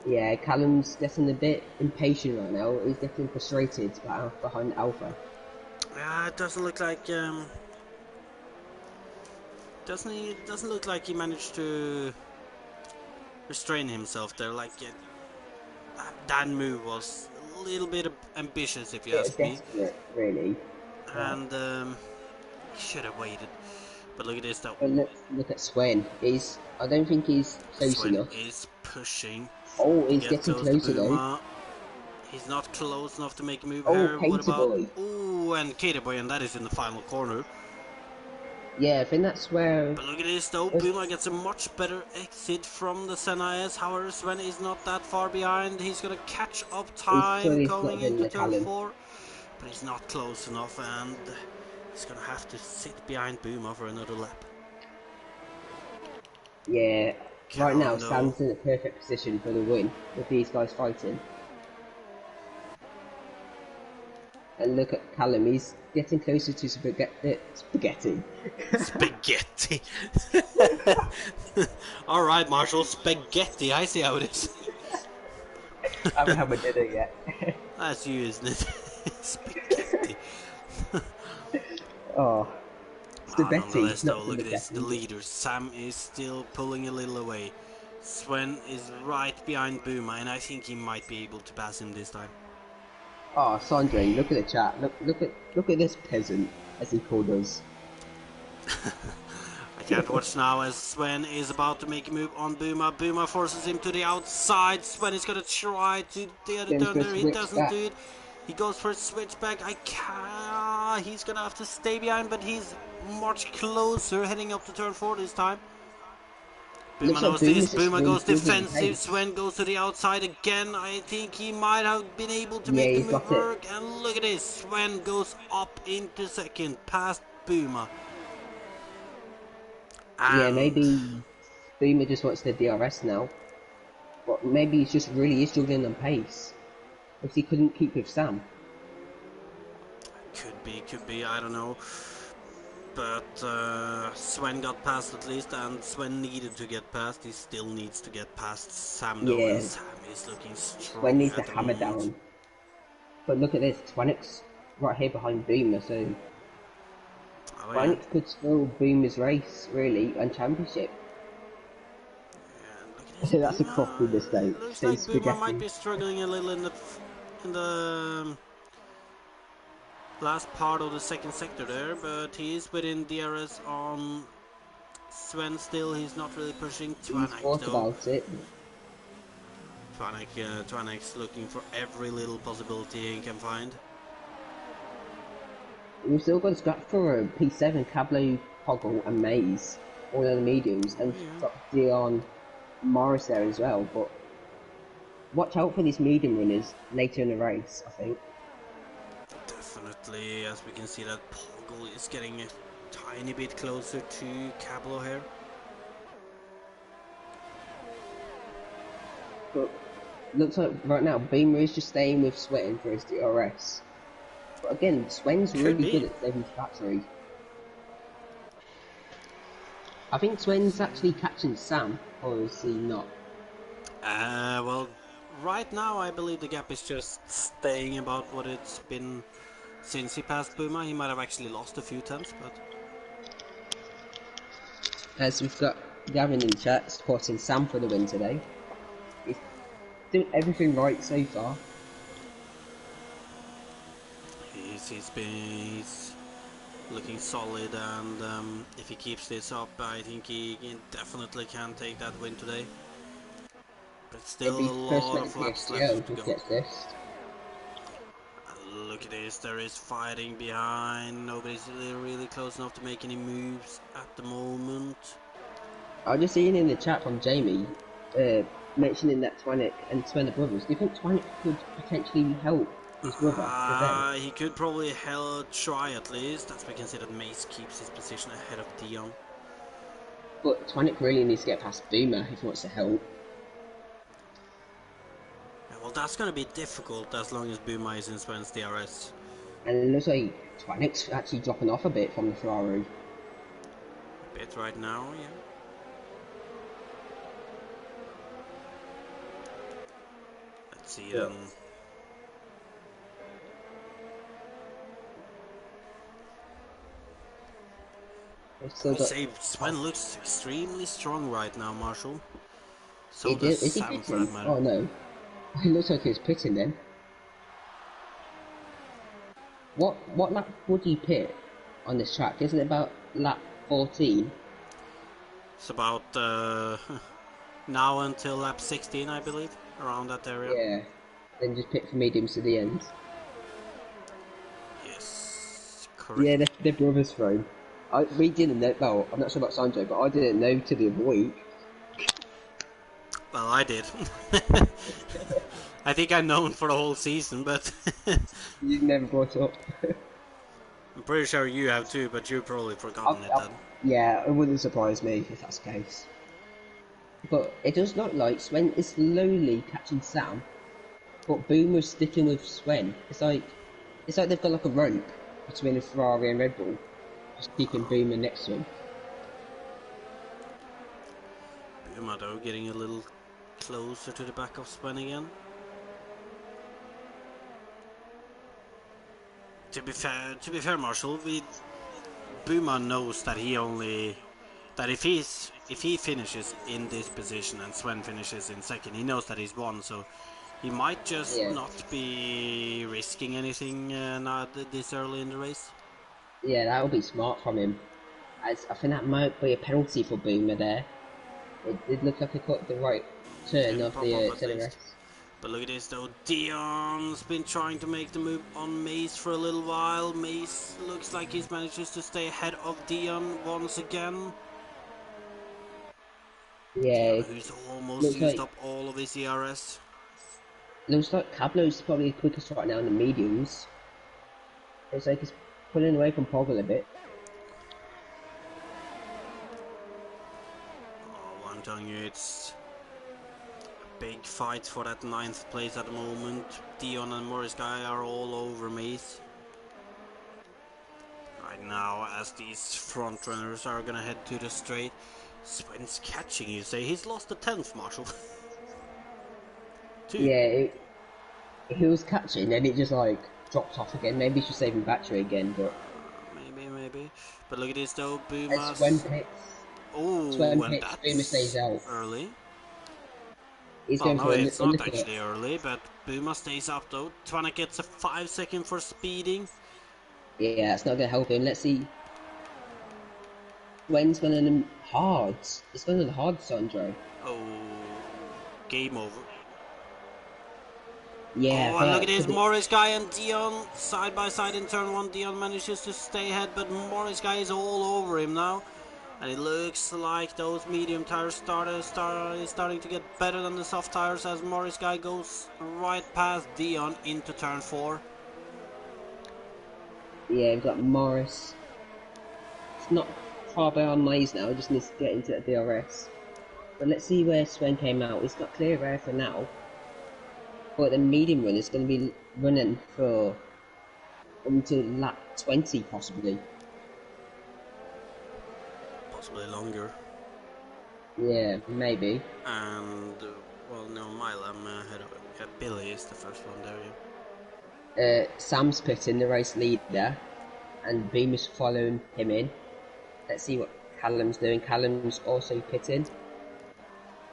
Yeah, Callum's getting a bit impatient right now. He's getting frustrated behind Alpha. It doesn't look like doesn't look like he managed to restrain himself there. Like that move was a little bit ambitious, if you ask me. Desperate, really. And he should have waited. But look at this though. But look at Swen. I don't think he's close enough. Swen is pushing. Oh, he's getting closer though. He's not close enough to make a move Oh, here. What about? Boy. Oh, and Caterboy, and that is in the final corner. Yeah, I think that's where... But look at this though, Buma gets a much better exit from the Senna S. However, Sven is not that far behind. He's gonna catch up time going into turn 4. But he's not close enough, and he's gonna have to sit behind Buma for another lap. Yeah, right now Sam's in a perfect position for the win with these guys fighting. And look at Callum, he's getting closer to spaghetti. Spaghetti. Alright, Marshall, spaghetti, I see how it is. I haven't had my dinner yet. That's you, isn't it? Spaghetti. Oh. Nonetheless, though, look at this. The leader, Sam, is still pulling a little away. Sven is right behind Buma, and I think he might be able to pass him this time. Oh, Sandre, look at the chat. Look at this peasant, as he called us. I can't watch now as Sven is about to make a move on Buma. Buma forces him to the outside. Sven is going to try to the other turn there. He doesn't do it. He goes for a switchback. He's going to have to stay behind, but he's much closer heading up to turn 4 this time. Buma knows this. Buma goes defensive. Sven goes to the outside again. I think he might have been able to make the move work. And look at this. Sven goes up into second past Buma. Yeah, And maybe Boomer just wants the DRS now. But maybe he's just really is struggling on pace. Because he couldn't keep with Sam. could be, I don't know. But Sven got past at least, and Sven needed to get past. He still needs to get past Sam though, and Yeah, Sam is looking Sven strong needs to at the hammer moment. down. But look at this, Twanik's right here behind Boomer, so Oh yeah. Twanik could spoil Boomer's race, really, and championship. And look at this, That's a Buma. coffee mistake. It looks Say like Buma might spaghetti. be struggling a little in the last part of the second sector there, but he is within DRS on Sven still. He's not really pushing He's Twanek thought though. about it. Twanek's looking for every little possibility he can find. We've still got a scratch for P7, Cablo, Poggle, and Maze, all on the mediums, and Oh, yeah. got Dion Morris there as well. But watch out for these medium runners later in the race, I think. Definitely, as we can see that Poggle is getting a tiny bit closer to Cablo here. But looks like right now Beamer is just staying with Sweating for his DRS. But again, Swen's Could really be. good at saving his battery. I think Swen's actually catching Sam, or is he not? Well, right now I believe the gap is just staying about what it's been since he passed Buma. He might have actually lost a few times, but As we've got Gavin in chat supporting Sam for the win today. He's doing everything right so far. he's looking solid, and if he keeps this up, I think he definitely can take that win today. But still Maybe a first lot win of at laps PSGL left to who go. gets this. Look at this, there is fighting behind. Nobody's really close enough to make any moves at the moment. I was just seeing in the chat from Jamie mentioning that Twanik and Sven are brothers. Do you think Twanik could potentially help his brother today? He could probably try at least, as we can see that Mace keeps his position ahead of Dion. But Twanik really needs to get past Boomer if he wants to help. Yeah, well, that's going to be difficult as long as Buma is in Sven's DRS. And it looks like Twanik's actually dropping off a bit from the Ferrari. A bit right now, yeah. Let's see Yeah. then. They've I still would got. say Sven looks extremely strong right now, Marshall. So He does did, is he Sam, for that pitting? matter. Oh no. It looks like he's pitting then. What lap would you pit on this track? Isn't it about lap 14? It's about now until lap 16, I believe, around that area. Yeah. Then just pit for mediums to the end. Yes, Yeah, correct. they're brothers thrown. We didn't know. Well, I'm not sure about Sanjay, but I didn't know till the other week. Well, I did. I think I've known for the whole season, but You never brought it up. I'm pretty sure you have too, but you've probably forgotten it then. Yeah, it wouldn't surprise me if that's the case. But it does look like Sven is slowly catching Sam, but Boomer's sticking with Sven. It's like they've got like a rope between a Ferrari and Red Bull, just keeping Boomer next to him. Buma though getting a little closer to the back of Sven again. To be fair, Marshall, Buma knows that if he finishes in this position and Sven finishes in second, he knows that he's won. So he might just Yeah, not be risking anything not this early in the race. yeah, that would be smart from him. As I think that might be a penalty for Boomer there. It looked like he caught the right turn Didn't of pop the up at ZRS. least. But look at this though, Dion's been trying to make the move on Mace for a little while. Mace looks like he's manages to stay ahead of Dion once again. Yeah, Dion it who's almost looks used like up all of his ERS. Cablo's probably the quickest right now in the mediums. It's like he's pulling away from Poggle a bit. telling you, it's a big fight for that 9th place at the moment. Dion and Morris Guy are all over Maze right now, as these front runners are gonna head to the straight. Sven's catching, you say? He's lost the 10th, Marshall. 2. Yeah, he was catching, then it just like dropped off again. Maybe he's just saving battery again, but Maybe. But look at this though, as Swen Bumas. pits, Oh, Swen and pits, Boomer stays that's out. early. He's Well, going no, for it's a not look at it. actually early, but Buma stays up though. Twana gets a 5-second for speeding. Yeah, it's not going to help him. Let's see. Swen's going on the hards. It's going on the hard, Sandro. Oh, game over. Yeah, Oh, and look at this, could be. Morris Guy and Dion side by side in turn 1. Dion manages to stay ahead, but Morris Guy is all over him now. And it looks like those medium tires is starting to get better than the soft tires, as Morris Guy goes right past Dion into turn 4. Yeah, we've got Morris. It's not far behind Maze now. He just needs to get into the DRS. But let's see where Swen came out. He's got clear air for now. But the medium run is going to be running for until lap 20 possibly. Possibly longer. Yeah, maybe. And, well, no, Milam ahead of him. Yeah, Billy is the first one there, yeah. Sam's pitting, the race leader, and Beam is following him in. Let's see what Callum's doing. Callum's also pitting.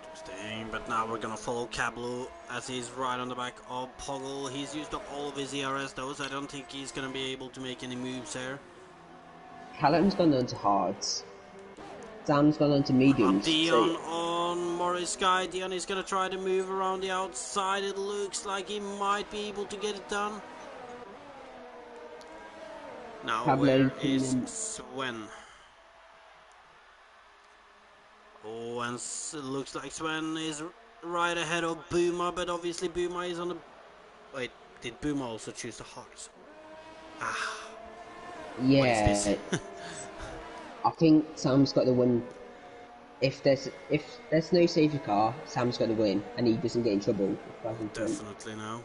Interesting, but now we're gonna follow Cablo as he's right on the back of Poggle. He's used up all of his ERS though, so I don't think he's gonna be able to make any moves here. Callum's gone on to hards. Sam's gone on to mediums. Dion on Morris Guy. Dion is gonna try to move around the outside. It looks like he might be able to get it done. Now, Cablo where is Sven? Oh, and it looks like Sven is right ahead of Buma, but obviously Buma is on the... Wait, did Buma also choose the hearts? Ah. Yeah. What is this? I think Sam's got the win. If there's no safety car, Sam's got to win, and he doesn't get in trouble. Definitely now.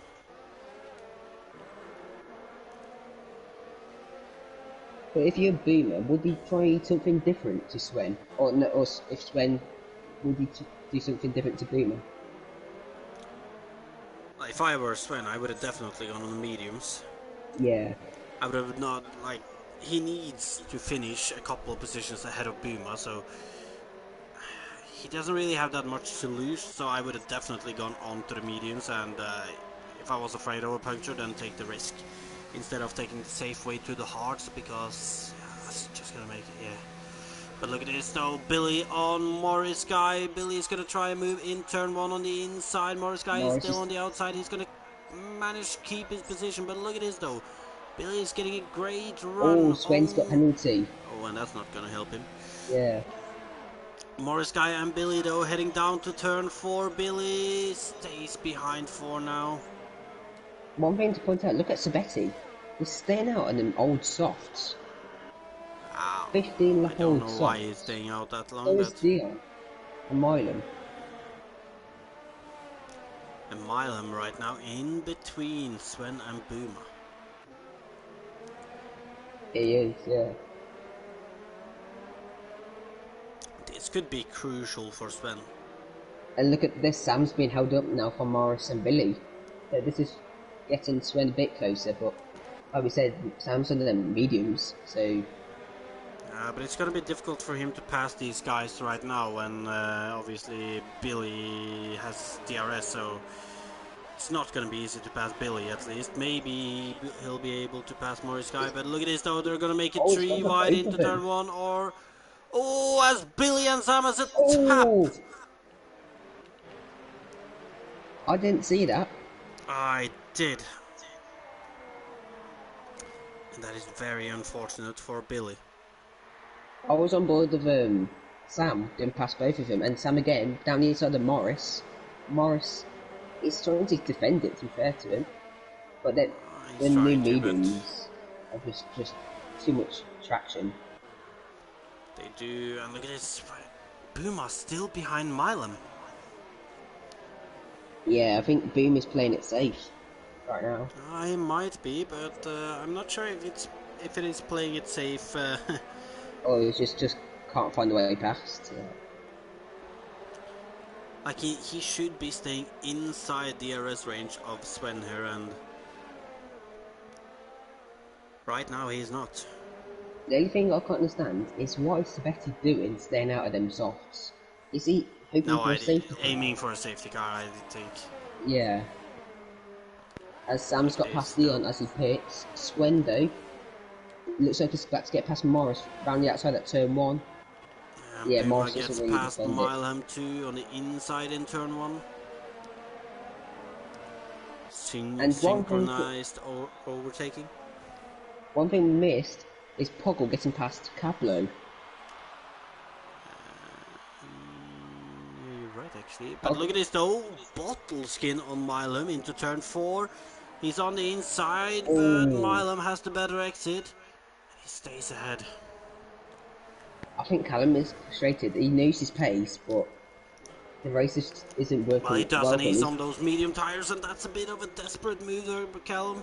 But if you're a Boomer, would he try something different to Sven? Or, no, or if Sven, would he do something different to Boomer? If I were Sven, I would have definitely gone on the mediums. Yeah. I would have not, like, he needs to finish a couple of positions ahead of Buma, so he doesn't really have that much to lose, so I would have definitely gone on to the mediums, and if I was afraid of a puncture, then take the risk instead of taking the safe way to the hards, because that's just gonna make it, yeah. But look at this though, Billy on Morris Guy. Billy is gonna try and move in turn 1 on the inside. Morris Guy is still on the outside. He's gonna manage to keep his position, but look at this though. Billy is getting a great run. Oh, Sven's got penalty. Oh, and that's not gonna help him. Yeah. Morris Guy and Billy though heading down to turn 4. Billy stays behind 4 now. One thing to point out, look at Sabetti. He's staying out on them old softs. Ow. 15 lap I don't old know softs. why he's staying out that long. So is Dion and Milam. And Milam right now in between Sven and Buma. He is, yeah. This could be crucial for Sven. And look at this, Sam's being held up now for Morris and Billy. So this is getting Sven a bit closer, but like we said, Sam's under them mediums, so... But it's going to be difficult for him to pass these guys right now when obviously Billy has DRS, so it's not going to be easy to pass Billy at least. Maybe he'll be able to pass Morris Guy, but look at this though, they're going to make it 3 wide into turn 1, or... Oh, as Billy and Sam as a tap! I didn't see that. I did. And that is very unfortunate for Billy. I was on board with Sam, didn't pass both of them, and Sam again, down the inside of Morris. Morris is trying to defend it, to be fair to him. But then, the new mediums are just too much traction. They do, and look at this. Buma still behind Milam. Yeah, I think Boom is playing it safe right now. I might be, but I'm not sure if it is playing it safe. Or he just can't find the way past. Yeah. Like he should be staying inside the DRS range of Sven here, and right now he's not. The only thing I can't understand is what is Sabetti doing staying out of them softs? Is he hoping No, for a safety car? aiming for a safety car, I think. Yeah. As Sam's Look got at past this, Dion though. as he pits, Swendo looks like he's about to get past Morris round the outside at turn 1. And Yeah, Buma Morris doesn't gets really past defend it. Milam 2 on the inside in turn 1. And Synchronized overtaking. one thing we missed is Poggle getting past Cablo. Yeah, you're right, actually. But look at this, though. Bottle skin on Milam into turn 4. He's on the inside, but Oh, Milam has the better exit. He stays ahead. I think Callum is frustrated. He knows his pace, but the race isn't Well, he working well doesn't. for him. He's on those medium tires, and that's a bit of a desperate move there, Callum.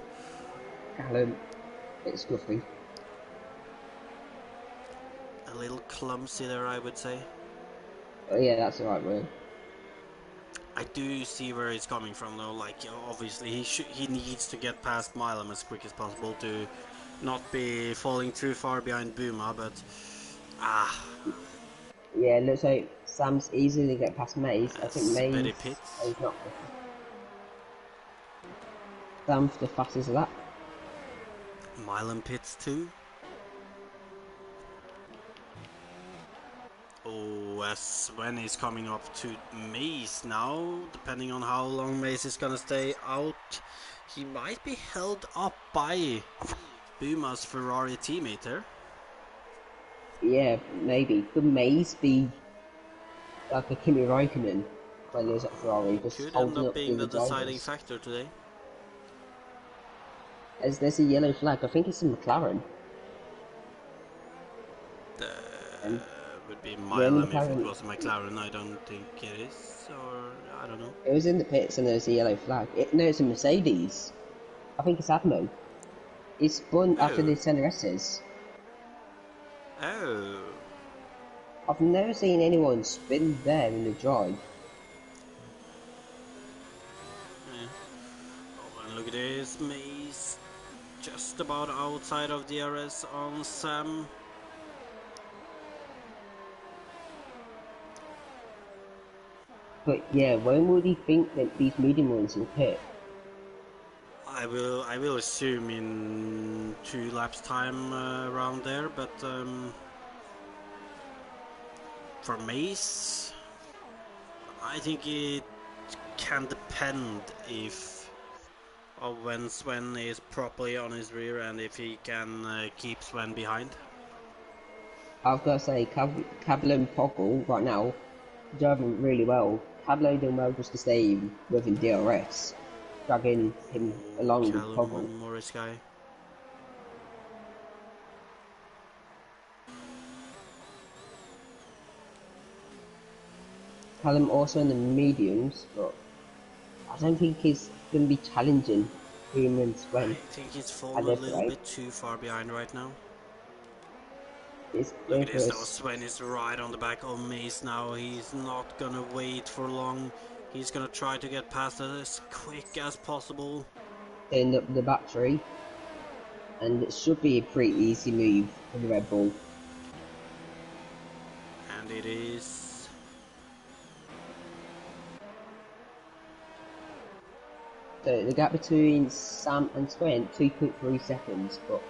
Callum, it's scruffy. A little clumsy there, I would say. Oh yeah, that's the right word. I do see where he's coming from, though. Like, obviously, he needs to get past Milam as quick as possible to not be falling too far behind Buma. But Yeah, it looks like Sam's easily to get past Maze. I think as Betty Maze pits, is not. Sam's the fastest lap. Milam pits too. Oh, as Sven is coming up to Mace now, depending on how long Mace is gonna stay out, he might be held up by Buma's Ferrari teammate there. Yeah, maybe. Could Maze be like a Kimi Raikkonen when he was at Ferrari, just Could end holding up up the being the other deciding drivers? factor today. As there's a yellow flag, I think it's in McLaren. And Would be we're in the Milam if it McLaren. was a McLaren. I don't think it is, or I don't know. It was in the pits and there's a yellow flag. No, it's a Mercedes. I think it's Admo. It's spun after Oh. the CNRSs. Oh. I've never seen anyone spin there in the drive. Yeah. Oh, and look at this, Mace. Just about outside of DRS on Sam. But yeah, when would he think that these medium ones will hit? I will assume in 2 laps time around there, but for Mace, I think it can depend if of when Sven is properly on his rear and if he can keep Sven behind. I've got to say, Cablo and Poggle right now driving really well. Cablo doing well just to stay within DRS, dragging him along with Callum Poggle. and Morris guy. Callum also in the mediums, but I don't think he's going to be challenging him and I Sven think he's at fallen a this little rate. bit too far behind right now. It's Look going at for this though, us Sven is right on the back of Mace now. He's not gonna wait for long. He's gonna try to get past it as quick as possible. in the battery, and it should be a pretty easy move for the Red Bull. And it is. So the gap between Sam and Sven 2.3 seconds, but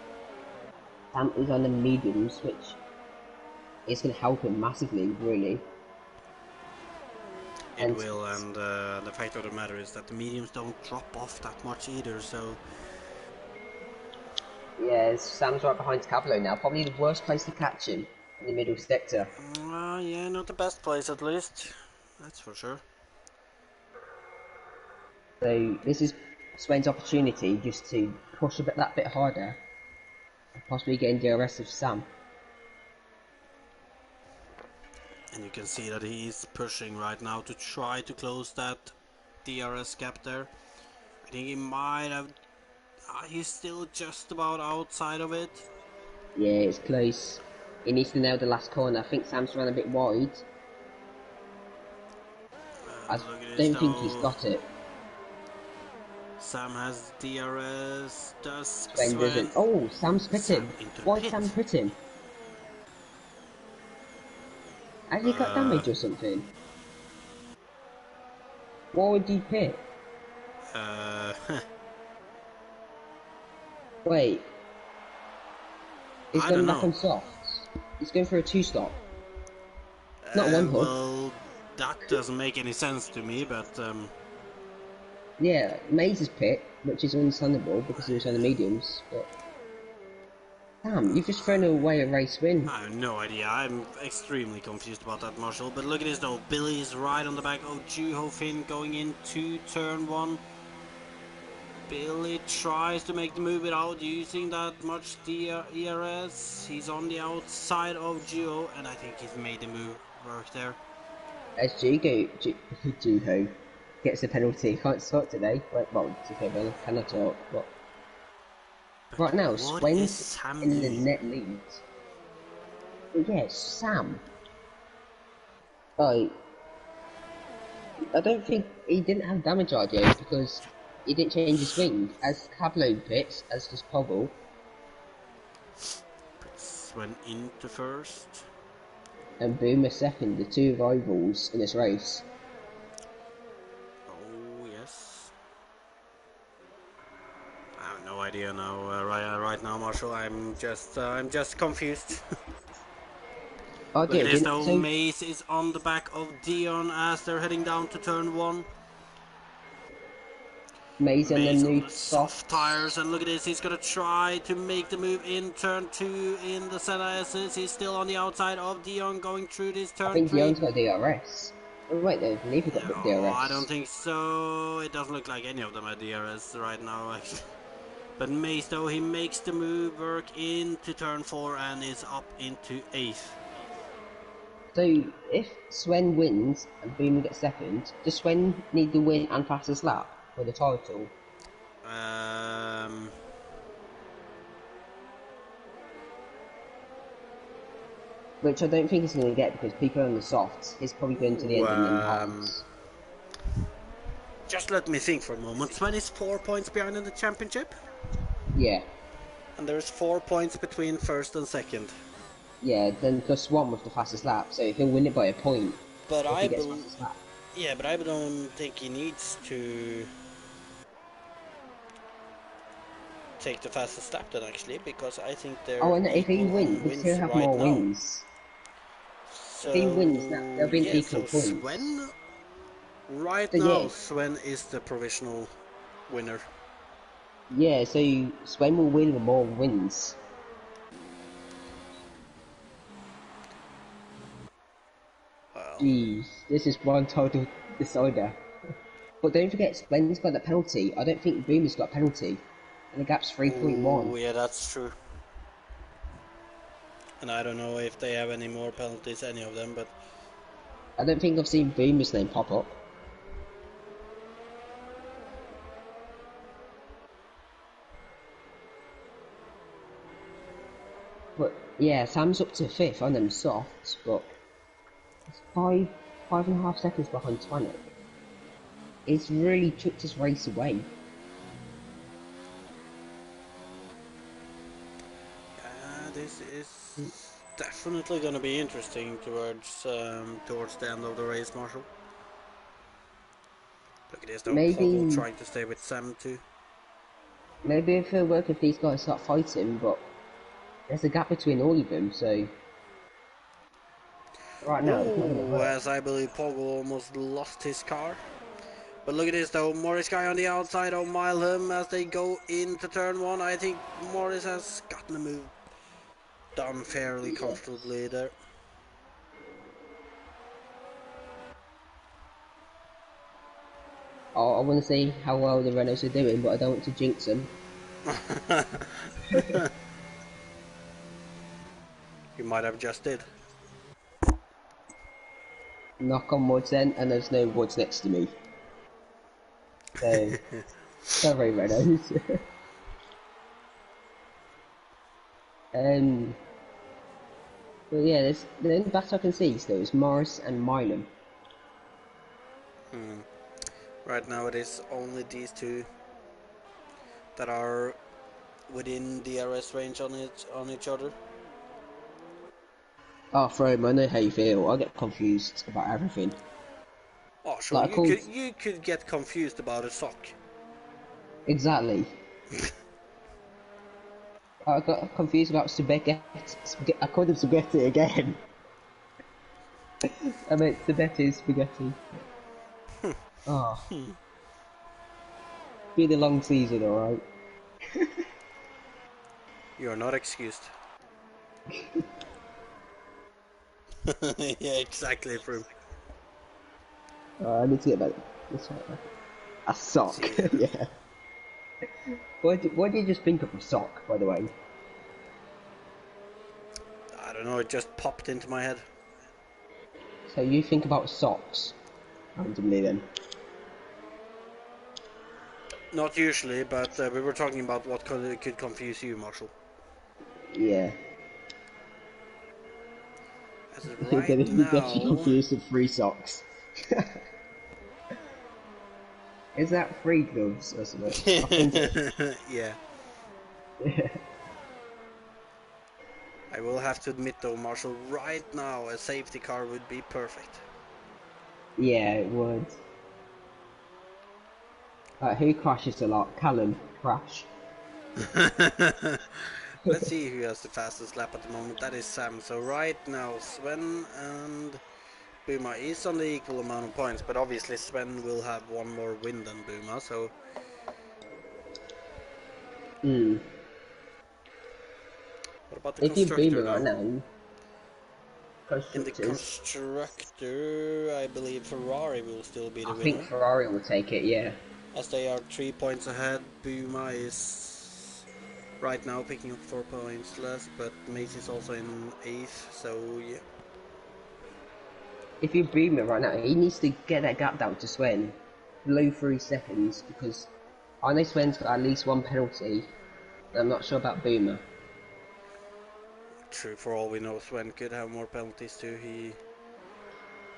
Sam is on the mediums, which is going to help him massively, really. It will, and the fact of the matter is that the mediums don't drop off that much either, so. Yeah, Sam's right behind Cablo now, probably the worst place to catch him in the middle sector. Yeah, not the best place at least. That's for sure. So this is Sven's opportunity just to push that bit harder and possibly get into the rest of Sam. And you can see that he's pushing right now to try to close that DRS gap there. I think he might have... he's still just about outside of it. Yeah, it's close. He needs to nail the last corner. I think Sam's ran a bit wide. I Look at this don't think he's though. got it. Sam has DRS. Does Sven doesn't. Oh, Sam's pit Sam him. into the Why pit. Sam pit him? Has he got damage or something? Why would he pit? Wait. He's I going don't back know. on softs. He's going for a 2-stop. Not one hub. Well, that doesn't make any sense to me, but Yeah, Maze's pit, which is understandable because he was on the mediums, but... Damn, you've just thrown away a race win. I have no idea. I'm extremely confused about that, Marshall. But look at this though. Billy is right on the back of Juho Finn going into turn 1. Billy tries to make the move without using that much ERS. He's on the outside of Juho, and I think he's made the move work there. As Juho gets a penalty, he can't talk today. Well, it's okay, Billy, cannot talk, but... Right now, What is Swen's Sam in the doing? net lead. But yeah, Sam. Like, I don't think he didn't have damage RDO because he didn't change his swing. As Cablo pits, as does Poggle. Sven into first. And Boomer second, the two rivals in this race. Oh yes. I have no idea now. Right now, Marshall. I'm just confused. Look at this though. So Mace is on the back of Dion as they're heading down to turn 1. Maze on the Mace on new the soft tires, and look at this. He's gonna try to make the move in turn 2 in the ZS's. He's still on the outside of Dion going through this turn I think 3. Dion's got DRS. Oh wait, no, neither got No, DRS. I don't think so. It doesn't look like any of them are DRS right now, actually. But Mace, though, he makes the move work into turn 4 and is up into 8th. So if Sven wins and Boomer gets second, does Sven need the win and fastest lap for the title? Which I don't think he's going to get because people are on the softs. He's probably going to the end and then hards. Just let me think for a moment. Sven is 4 points behind in the championship. Yeah. And there's 4 points between first and second. Yeah, then plus 1 with the fastest lap, so he'll win it by a point. But if he gets fastest lap. Yeah, but I don't think he needs to take the fastest lap then actually, because I think they're and if he wins, he'll still have more wins. So, if he wins, there'll be an equal points. Sven, now, Sven is the provisional winner. Yeah, so Sven will win with more wins. Well, Jeez, this is one title decider. But don't forget, Sven's got that penalty. I don't think Boomer's got a penalty. And the gap's 3.1. Oh, yeah, that's true. And I don't know if they have any more penalties, any of them, but... I don't think I've seen Boomer's name pop up. But yeah, Sam's up to 5th on them softs, but it's 5.5 seconds behind Twanic. It's really chucked his race away. This is definitely going to be interesting towards the end of the race, Marshall. Look at this, though. Poggle trying to stay with Sam too. Maybe if it'll work if these guys start fighting, but there's a gap between all of them, so... Right now, it's not going to work. As I believe Poggle almost lost his car. But look at this though, Morris guy on the outside of Mileham as they go into turn 1. I think Morris has gotten the move done fairly comfortably there. I want to see how well the Renaults are doing, but I don't want to jinx them. You might have just did. Knock on wood then, and there's no woods next to me. So, sorry, Reynolds. um, but yeah, the only battle I can see still is Morris and Milan. Right now it is only these two that are within DRS range on each other. Oh, Frome, I know how you feel. I get confused about everything. Oh, sure, Like I called you could get confused about a sock. exactly. I got confused about spaghetti. I called him spaghetti again. I meant spaghetti. Oh, been a long season, alright. You are not excused. Yeah, exactly, Froome. I need to get back. A sock, See, yeah. Why did you just think of a sock, by the way? I don't know, it just popped into my head. So you think about socks, randomly then? Not usually, but we were talking about what could confuse you, Marshall. Yeah. As of You're right getting now, confused with free socks. Is that free gloves or something? I think it yeah, is. I will have to admit though, Marshall, right now a safety car would be perfect. Yeah, it would. Who crashes a lot? Callum, crash. Let's see who has the fastest lap at the moment. That is Sam. So right now, Sven and Buma is on the equal amount of points, but obviously Sven will have one more win than Buma. So Hmm. what about the If you boom constructor it right now? now, In the constructors, constructor, I believe Ferrari will still be the I think winner, Ferrari will take it, yeah. as they are 3 points ahead. Buma is right now picking up 4 points less, but Mace is also in 8th. So yeah. If you boom it right now, he needs to get that gap down to Sven below 3 seconds because I know Sven's got at least one penalty. And I'm not sure about Boomer. True, for all we know, Sven could have more penalties too.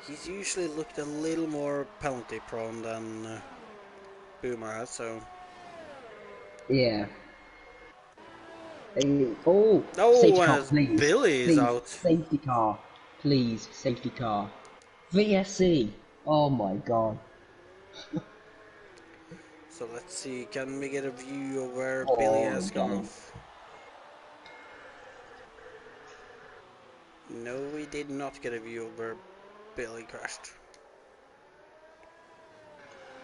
He's usually looked a little more penalty prone than Boomer has, so. Yeah. Oh, Oh, safety car, as please. Billy is Please, out. safety car. Please, safety car. VSC. Oh my god. So let's see, can we get a view of where Billy Oh has gone again. off? No, we did not get a view of where Billy crashed.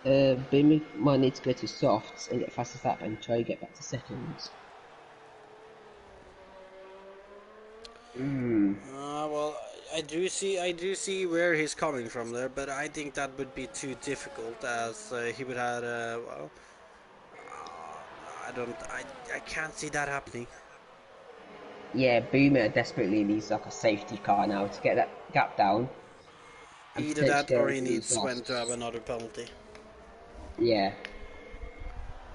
Boomer might need to go to softs and get fastest lap and try to get back to seconds. Hmm. Well, I do see where he's coming from there, but I think that would be too difficult, as he would have, well, I can't see that happening. Yeah, Boomer desperately needs like a safety car now to get that gap down and Either potentially that go or on he to the needs Sven to have softs. another penalty. Yeah.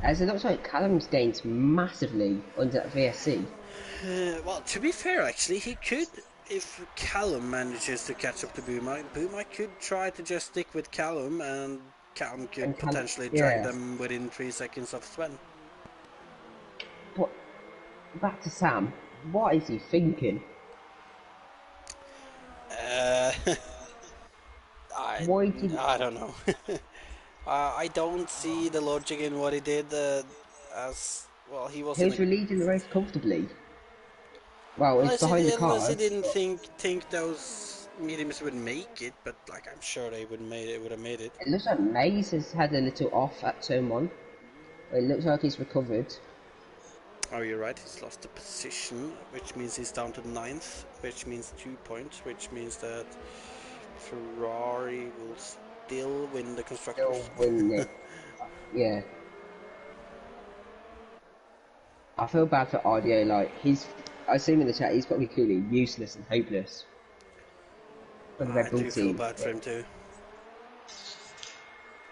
As it looks like Callum's gained massively under that VSC. Well, to be fair, actually, he could, if Callum manages to catch up to Buma, Buma could try to just stick with Callum, and Callum could And Callum, potentially drag yeah. them within 3 seconds of Sven. But back to Sam. What is he thinking? Uh, I, Why did I don't know. I don't see the logic in what he did, as well. He was he in a was leading the race comfortably? Well, it's behind the unless he cars, didn't but think those mediums would make it, but like I'm sure they would have made it. it looks like Mays has had a little off at turn one. It looks like he's recovered. Oh, you're right. He's lost the position, which means he's down to 9th, which means 2 points, which means that Ferrari will still win the Still constructors. winning it. Yeah. I feel bad for Audio, like, I see him in the chat, he's probably clearly useless and hopeless. for the I Red Bull do feel team. bad for him too.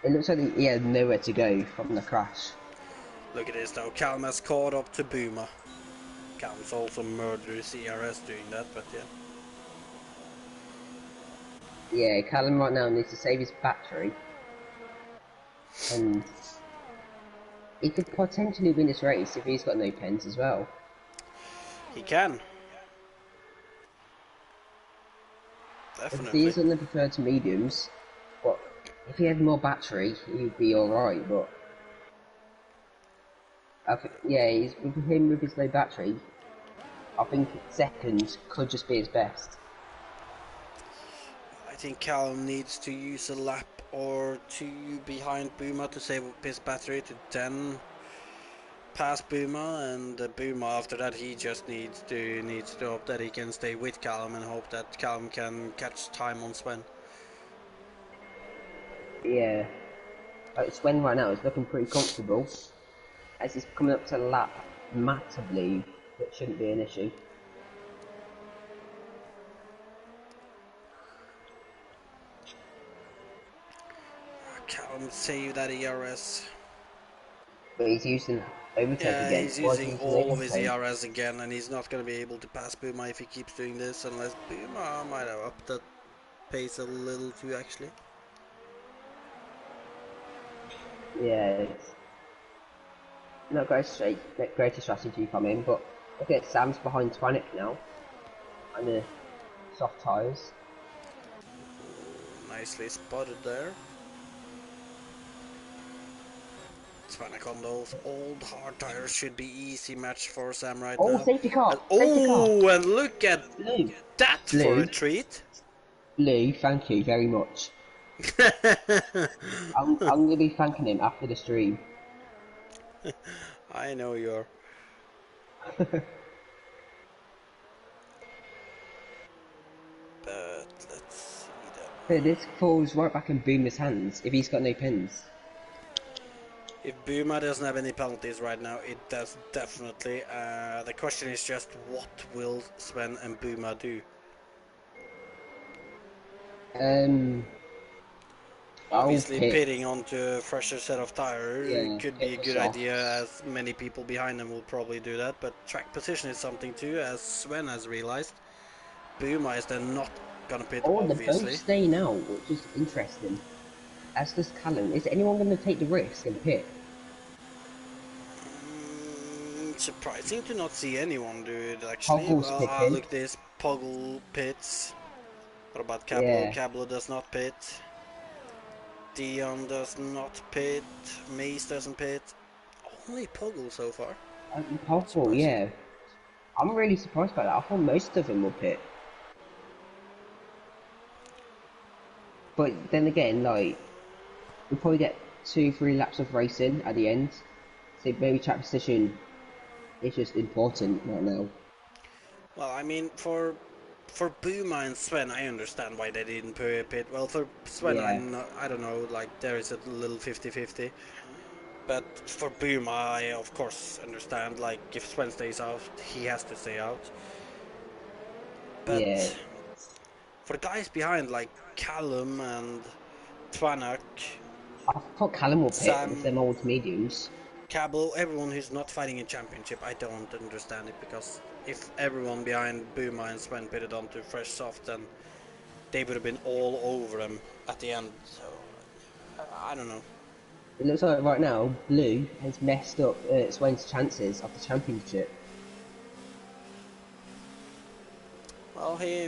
It looks like he had nowhere to go from the crash. Look at this though, Callum has caught up to Boomer. Callum's also murderous ERS doing that, but yeah. Yeah, Callum right now needs to save his battery. And he could potentially win this race if he's got no pens as well. He can. Obviously, Definitely. he's on the preferred mediums, but if he had more battery, he'd be alright, but... yeah, with him with his low battery, I think second could just be his best. I think Callum needs to use a lap or two behind Boomer to save up his battery to 10 past Boomer, and Boomer after that he just needs to hope that he can stay with Callum and hope that Callum can catch time on Sven. Yeah. Sven right now is looking pretty comfortable. As he's coming up to lap Matt, I believe, that shouldn't be an issue. Callum save that ERS. But he's using overtake Yeah, again. he's Why is he using using all of his overtake? ERS again, and he's not going to be able to pass Boomer if he keeps doing this, unless Boomer might have upped that pace a little too, actually. Yeah, it's not greatest strategy from him, but look at Sam's behind Twanic now. On the soft tyres. Nicely spotted there. Svanek on those old hard tires should be easy match for Sam right Oh, now. safety car! And, Safety car! oh, and look at Blue! that for a Blue! treat. Blue, thank you very much. I'm going to be thanking him after the stream. I know you're. But let's see then. But this falls right back in Boomer's hands if he's got no pins. If Boomer doesn't have any penalties right now, it does definitely. The question is just what will Sven and Boomer do? I'll Obviously, pick. pitting onto a fresher set of tire Yeah, could be pick a the good idea, softs. as many people behind them will probably do that. But track position is something too, as Sven has realized. Boomer is then not gonna pit, Oh, they're both obviously. staying out, which is interesting. As does Callum. Is anyone going to take the risk and pit? Surprising to not see anyone do it, actually. Hoggle's Well, pitting. look, this Poggle pits. What about Cablo? Yeah. Cablo does not pit. Dion does not pit. Mace doesn't pit. Only Poggle so far. Hoggle, Surprising. yeah. I'm really surprised by that. I thought most of them will pit. But then again, like, we'll probably get 2-3 laps of racing at the end. So maybe track position is just important right now. Well, I mean, for Boomer and Sven, I understand why they didn't pit. Well, for Sven, Yeah. I don't know, like, there is a little 50-50. But for Boomer, I of course understand, like, if Sven stays out, he has to stay out. Yeah. But for the guys behind, like Callum and Twanak, I thought Callum will pit with Sam, them old mediums. Cablo, everyone who's not fighting in championship, I don't understand it, because if everyone behind Boomer and Sven pitted onto fresh soft, then they would have been all over them at the end. So I don't know. It looks like right now, Blue has messed up Swain's chances of the championship. Well, he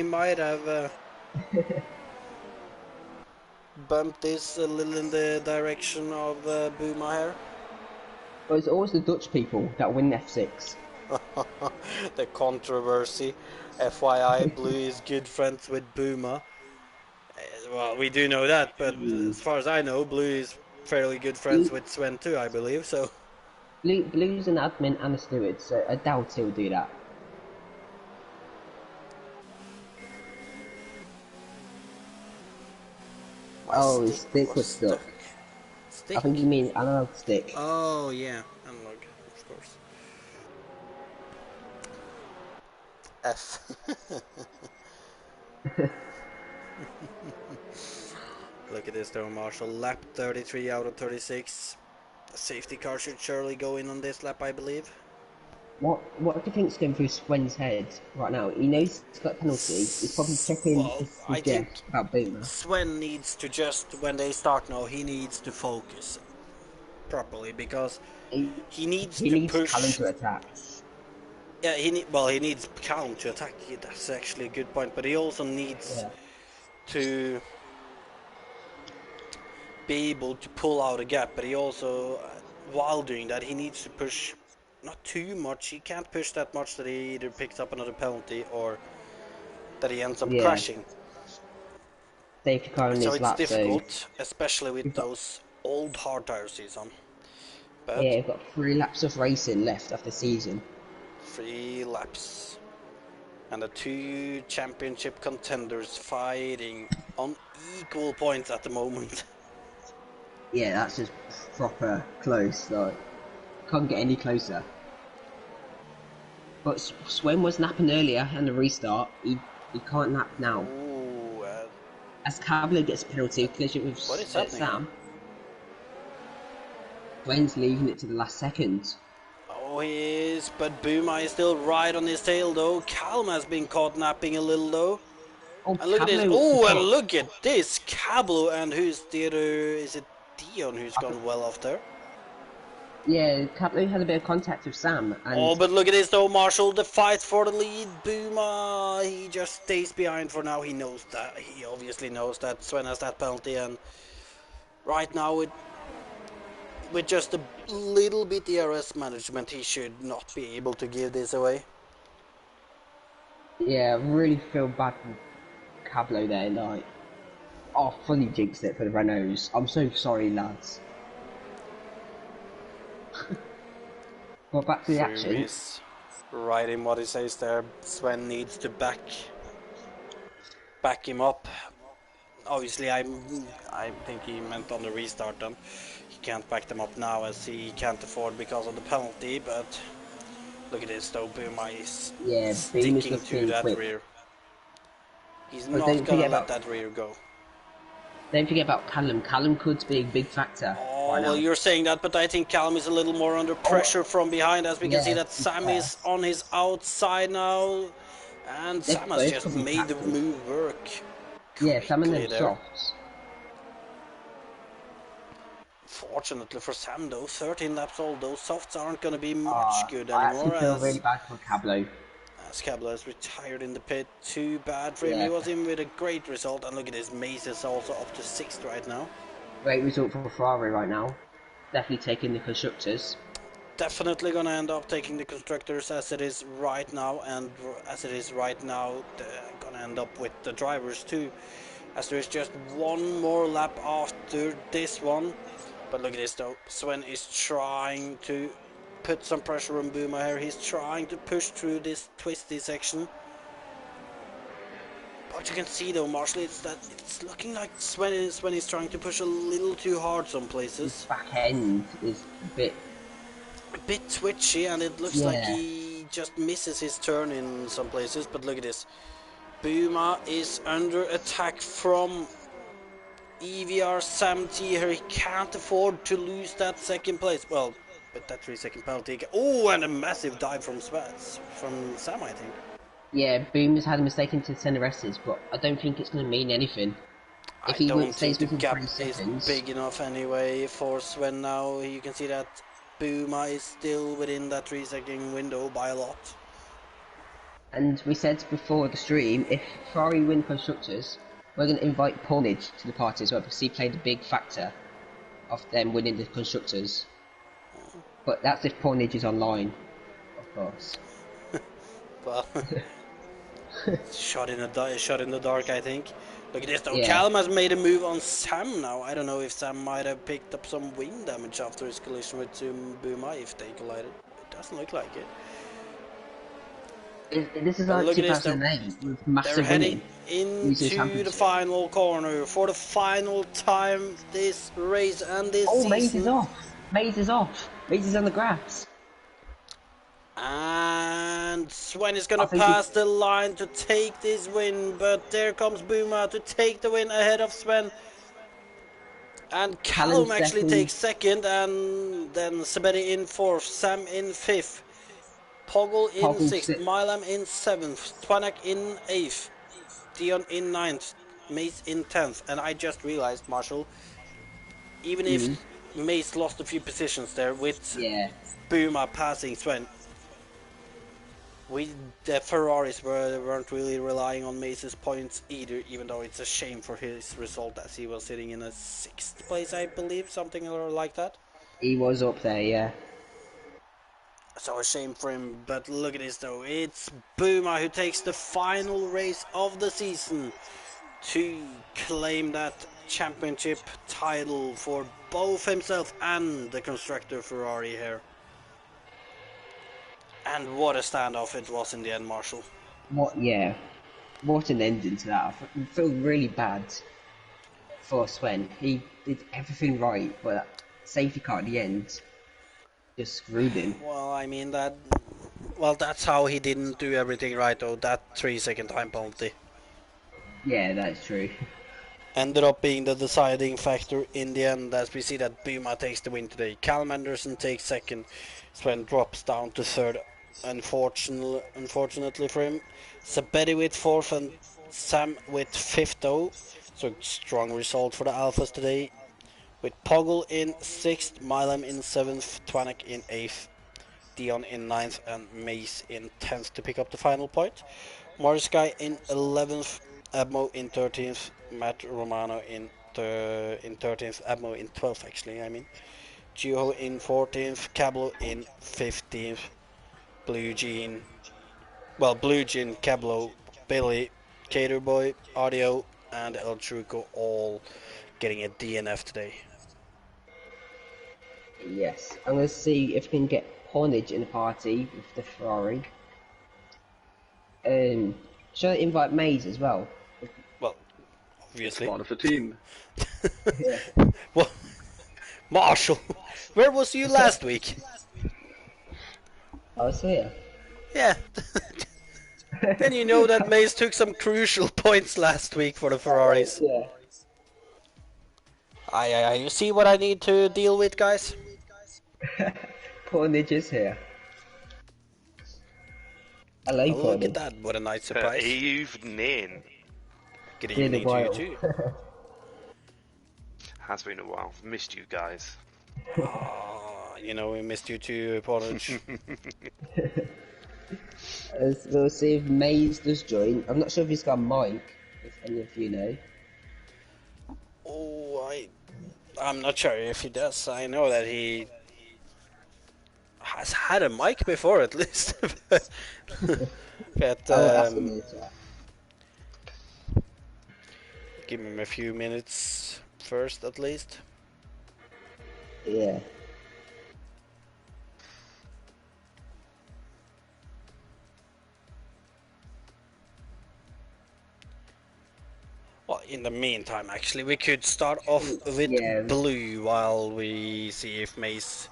might have bumped this a little in the direction of Boomer here. But it's always the Dutch people that win F6. The controversy. FYI, Blue is good friends with Boomer. Well, we do know that, but as far as I know, Blue is fairly good friends with Sven too, I believe, so... Blue's an admin and a steward, so I doubt he'll do that. Oh, his stick was stuck. Stick? I think you mean analog stick. Oh, yeah, analog, of course. F. Look at this though, Marshall. Lap 33 out of 36. A safety car should surely go in on this lap, I believe. What do you think's going through Swen's head right now? He knows he's got a penalty. He's probably checking Well, his I think Jeff about Boomer. Sven needs to just, when they start now, he needs to focus properly because he needs He to needs Callum push. to attack. Yeah, he needs Callum to attack. That's actually a good point, but he also needs Yeah. to be able to pull out a gap. But he also, while doing that, he needs to push not too much. He can't push that much that he either picks up another penalty or that he ends up Yeah. crashing. Safety car on So his it's lap, difficult, especially we've with got, those old hard tires he's on. But yeah, we've got 3 laps of racing left after the season. 3 laps. And the 2 championship contenders fighting on equal points at the moment. Yeah, that's just proper close. Like, can't get any closer. But Swen was napping earlier and the restart. He can't nap now. Ooh, As Cablo gets a penalty, collision with what is happening? Sam. Swen's leaving it to the last second. Oh, he is, but Buma is still right on his tail though. Calm has been caught napping a little though. Oh, And look at this. Cablo Oh, and got- look at this. Cablo, and who's the other? Is it Dion who's gone well off there? Yeah, Cablo had a bit of contact with Sam. And Oh, but look at this though, Marshall. The fight for the lead. Buma, he just stays behind for now. He knows that. He obviously knows that Sven has that penalty, and right now with just a little bit DRS management, he should not be able to give this away. yeah, I really feel bad for Cablo there. Like, oh, fully jinxed it for the Renaults. I'm so sorry, lads. But back to the action. Is right in what he says there. Sven needs to back him up. Obviously, I think he meant on the restart then. He can't back them up now as he can't afford because of the penalty, but look at this though, Buma is Beam is sticking just to being that quick. rear. He's But not don't gonna forget let about- that rear go. Don't forget about Callum. Callum could be a big factor. Oh, right well, now. you're saying that, but I think Callum is a little more under pressure from behind, as we can see Yeah, that Sam yeah. is on his outside now, and They've Sam has both just probably made the tackled. move work. Yeah, Sam and quickly them there. softs. Fortunately for Sam though, 13 laps old, those softs aren't going to be much good I anymore, actually feel really bad for Cablo. as Cabla has retired in the pit. Too bad for him. Yeah. He was in with a great result, and look at this, Mace is also up to 6th right now. Great result for Ferrari right now. Definitely taking the constructors. Definitely going to end up taking the constructors as it is right now, and as it is right now, going to end up with the drivers too, as there is just one more lap after this one. But look at this though, Sven is trying to put some pressure on Buma here. He's trying to push through this twisty section. But you can see though, Marshall, it's looking like Sven is trying to push a little too hard some places. Back end is A bit twitchy, and it looks like Yeah. he just misses his turn in some places. But look at this, Buma is under attack from EVR Sam T here. He can't afford to lose that 2nd place. Well, with that 3-second penalty. Oh, and a massive dive from Sam, I think. Yeah, Boom's had a mistake into Tenereses, but I don't think it's going to mean anything. If I he don't stays think the within gap 3 is seconds, big enough anyway for Sven now. You can see that Buma is still within that 3-second window by a lot. and we said before the stream, if Ferrari win constructors, we're going to invite Pornage to the party as well because he played a big factor of them winning the constructors. But that's if Pornage is online, of course. Well, shot in the dark, I think. Look at this though. Yeah. Callum has made a move on Sam now. I don't know if Sam might have picked up some wing damage after his collision with Buma if they collided. It doesn't look like it. This is But like look at this, 2008 with They're massive heading winning. Losing into the championship. final corner for the final time this race and this Oh, season. Maze is off. Maze is off. Maze is on the grass. And and Sven is I gonna think pass the line to take this win, but there comes Buma to take the win ahead of Sven. And Callum Callum actually second. takes second, and then Sabedi in fourth, Sam in fifth, Poggle in Poggle sixth, sixth. Milam in seventh, Twanak in eighth, Dion in ninth, Mace in 10th. And I just realized, Marshall, even if Mm. Mace lost a few positions there with Yeah. Buma passing Sven, the Ferraris weren't really relying on Mace's points either, even though it's a shame for his result as he was sitting in a 6th place, I believe, something like that. He was up there, yeah. So a shame for him, but look at this though, it's Buma who takes the final race of the season to claim that championship title for both himself and the constructor Ferrari here. And what a standoff it was in the end, Marshall. What? Yeah. What an ending to that. I feel really bad for Sven. He did everything right, but safety car at the end just screwed him. Well, I mean that. Well, that's how he didn't do everything right, though. That 3-second time penalty Yeah, that's true. ended up being the deciding factor in the end, as we see that Buma takes the win today. Callum Anderson takes second. Sven drops down to third. Unfortunately for him, Sabedi with fourth and Sam with fifth, though. So strong result for the Alphas today. With Poggle in sixth, Milam in seventh, Twanak in eighth, Dion in ninth, and Mace in 10th to pick up the final point. Morrisky in 11th, Abmo in 13th, Matt Romano in 13th, Abmo in 12th actually, I mean. Gio in 14th, Cablo in 15th, Blue Jean, Cablo, Billy, Caterboy, Audio, and El Truco all getting a DNF today. Yes. I'm going to see if we can get Hornage in the party with the Ferrari. Should I invite Maze as well? Well, obviously. Part of the team. Yeah. Well, Marshall, where was you last week? I was here. Yeah. And you know that Mace took some crucial points last week for the Ferraris. Yeah. You see what I need to deal with, guys? Hornage is here. Hello, Oh, look at Hornage. that, what a nice surprise. Evening. Good Been a evening to you while. too. Has been a while. Missed you guys. You know, we missed you too, Porridge. We'll see if Maze does join. I'm not sure if he's got a mic, if any of you know. I'm not sure if he does. I know that he has had a mic before, at least. But I'll ask him later. give him a few minutes first, at least. Yeah. Well, in the meantime, actually, we could start off with Blue while we see if Mace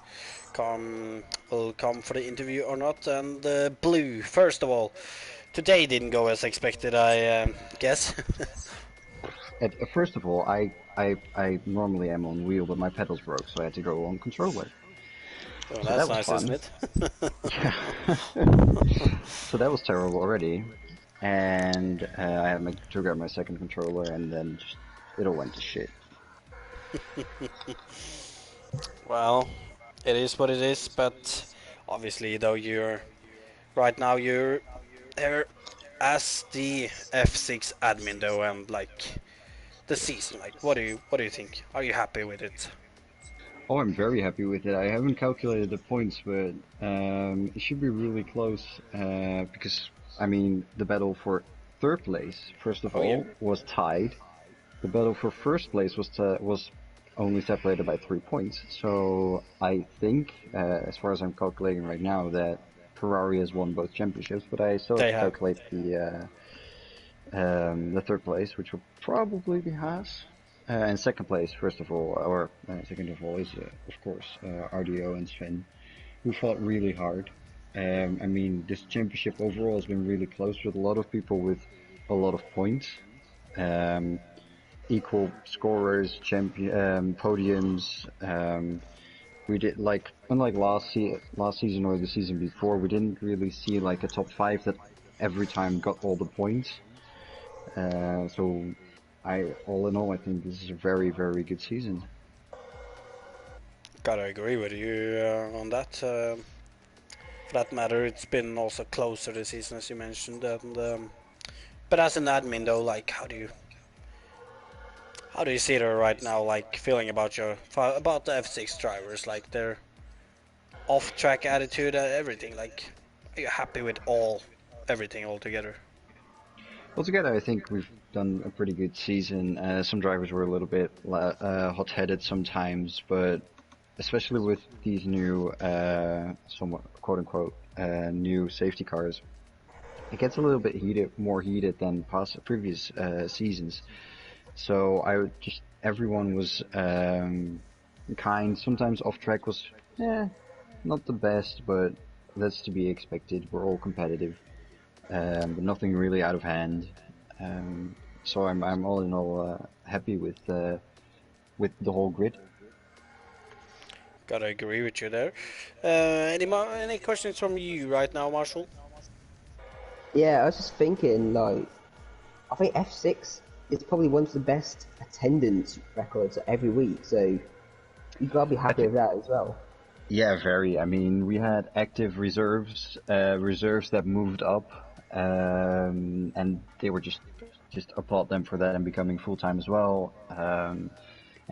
will come for the interview or not. And Blue, first of all, today didn't go as expected, I guess. First of all, I normally am on wheel, but my pedals broke, so I had to go on controller. Well, So that's that was nice, fun. isn't it? So that was terrible already. And I had to grab my second controller, and then it all went to shit. Well, it is what it is, but obviously, though, right now you're there as the F6 admin, though, and like the season. Like, what do you think? Are you happy with it? Oh, I'm very happy with it. I haven't calculated the points, but it should be really close because, I mean, the battle for third place, first of all, was tied. The battle for first place was only separated by 3 points. So I think, as far as I'm calculating right now, that Ferrari has won both championships, but I still have to calculate the third place, which will probably be Haas. And second place, second of all, is of course RDO and Sven, who fought really hard. I mean, this championship overall has been really close with a lot of people with a lot of points. Equal scorers, podiums. We did like unlike last season or the season before, we didn't really see like a top 5 that every time got all the points. So all in all, I think this is a very, very good season. Gotta agree with you on that. For that matter, it's been also closer this season, as you mentioned. And but as an admin, though, like, how do you see there right now? Like, feeling about about the F6 drivers, like their off-track attitude and everything. Like, are you happy with everything altogether? Altogether, I think we've done a pretty good season. Some drivers were a little bit hot-headed sometimes, but especially with these new, somewhat quote-unquote, new safety cars, it gets a little bit more heated than previous seasons. So everyone was kind. Sometimes off-track was, not the best, but that's to be expected. We're all competitive. But nothing really out of hand. So I'm all in all happy with the whole grid. Gotta agree with you there. Any questions from you right now, Marshall? Yeah, I was just thinking, like, I think F6 is probably one of the best attendance records every week, so you gotta be happy with that as well. Yeah, very. I mean, we had active reserves that moved up, and they were just applaud them for that and becoming full time as well. And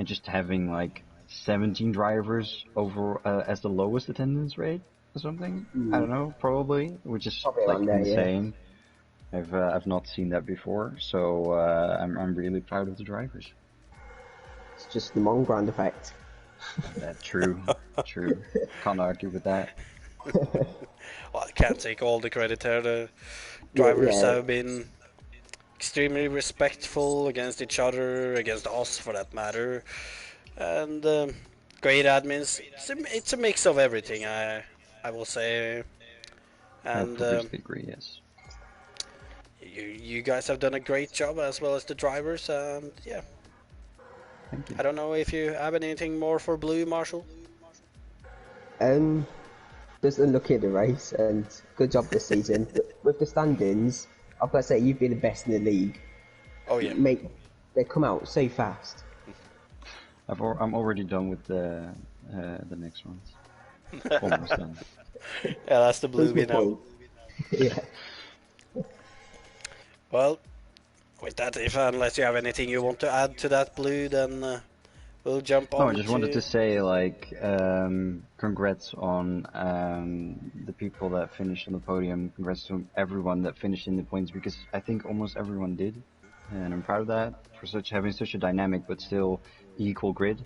just having like 17 drivers over as the lowest attendance rate or something. I don't know, probably, which is Probably like around there, yeah. insane. I've not seen that before, so I'm really proud of the drivers. It's just the Mongrand effect. True. Can't argue with that. Well, I can't take all the credit here. The drivers Yeah. have been extremely respectful against each other, against us for that matter, and great admins. It's a mix of everything, I will say. I And completely agree. Yes. you guys have done a great job as well as the drivers. And yeah, Thank you. I don't know if you have anything more for Blue, Marshall. Just unlucky at the race, and good job this season. With the standings, I've got to say you've been the best in the league. Oh yeah. They come out so fast. I'm already done with the next ones. Almost done. Yeah, that's the Blue we know. Yeah. Well, with that, if unless you have anything you want to add to that, Blue, then we'll jump on. I just wanted to say, like, congrats on the people that finished on the podium. Congrats to everyone that finished in the points, because I think almost everyone did, and I'm proud of that for having such a dynamic but still equal grid.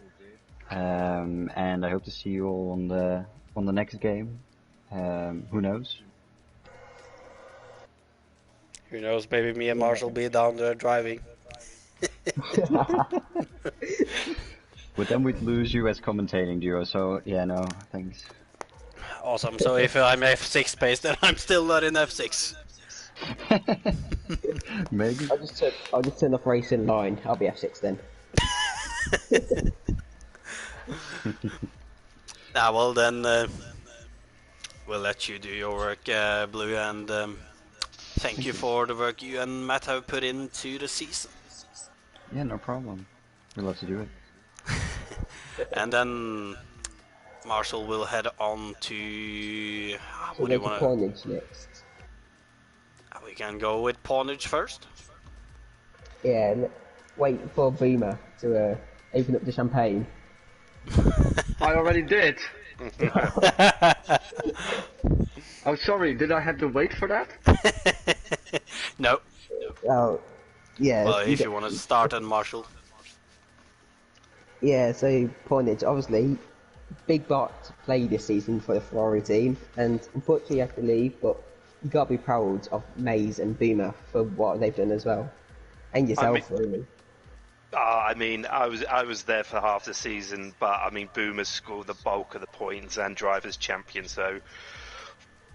And I hope to see you all on the next game. Who knows? Who knows? Maybe me and Marshall be down there driving. But then we'd lose you as commentating duo, so yeah, no, thanks. Awesome. So if I'm F6 pace, then I'm still not in F6. Maybe. I'll just turn off racing line. I'll be F6 then. Well then, we'll let you do your work, Blue, and thank you for the work you and Matt have put into the season. Yeah, no problem. We'd love to do it. And then Marshall will head on to... what do you want Pawnage next. We can go with Pawnage first. Yeah, wait for Boomer to open up the champagne. I already did. Oh, sorry, did I have to wait for that? No. Oh, yeah. Well, if you want to start on Marshall. Yeah, so Pawnage, obviously, big bot played this season for the Ferrari team, and unfortunately he had to leave, but you gotta be proud of Maze and Boomer for what they've done as well. And yourself, really. I mean, I was there for half the season, but I mean, Boomer's scored the bulk of the points and drivers champion, so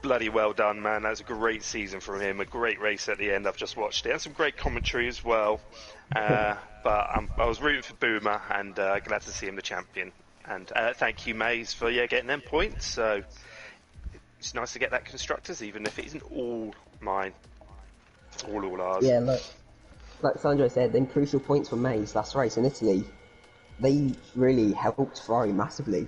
bloody well done, man. That was a great season from him. A great race at the end. I've just watched it. And some great commentary as well. But I was rooting for Boomer, and glad to see him the champion. And thank you, Maze, for getting them points. So it's nice to get that constructors, even if it isn't all mine. It's all ours. Yeah, like Sandro said, them crucial points for Mays last race in Italy, they really helped Ferrari massively.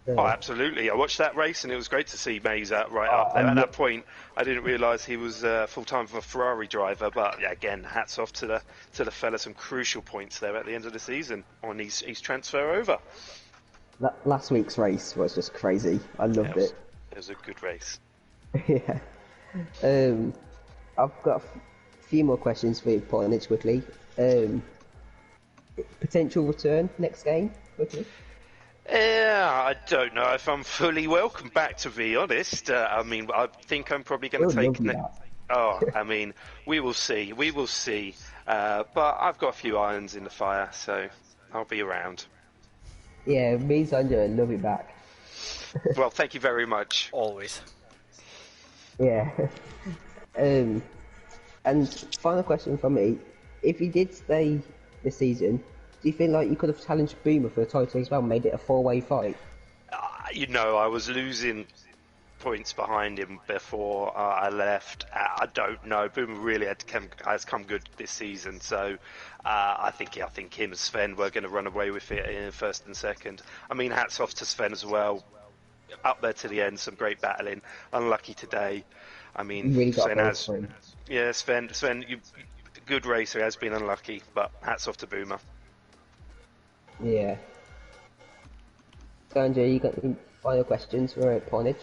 Oh, absolutely. I watched that race and it was great to see Mays right up there. At that point, I didn't realise he was full-time for a Ferrari driver, but yeah, again, hats off to the fella. Some crucial points there at the end of the season on his transfer over. Last week's race was just crazy. I loved it. It was a good race. Yeah. I've got a few more questions for you, Polnich, quickly. Potential return next game, quickly. Yeah, I don't know if I'm fully welcome back, to be honest. I mean, I think I'm probably going to take... I mean, we will see. We will see. But I've got a few irons in the fire, so I'll be around. Yeah, me, Sandra, love you back. Well, thank you very much. Always. Yeah. And final question from me. If you did stay this season, do you feel like you could have challenged Boomer for the title as well, made it a four-way fight? I was losing points behind him before I left. I don't know. Boomer really has come good this season, so I think him and Sven were going to run away with it in first and second. I mean, hats off to Sven as well. Up there to the end, some great battling. Unlucky today. I mean, really Sven has... Yeah, Sven, good racer, has been unlucky, but hats off to Boomer. Yeah. Sanjay, you got any final questions for Polnich?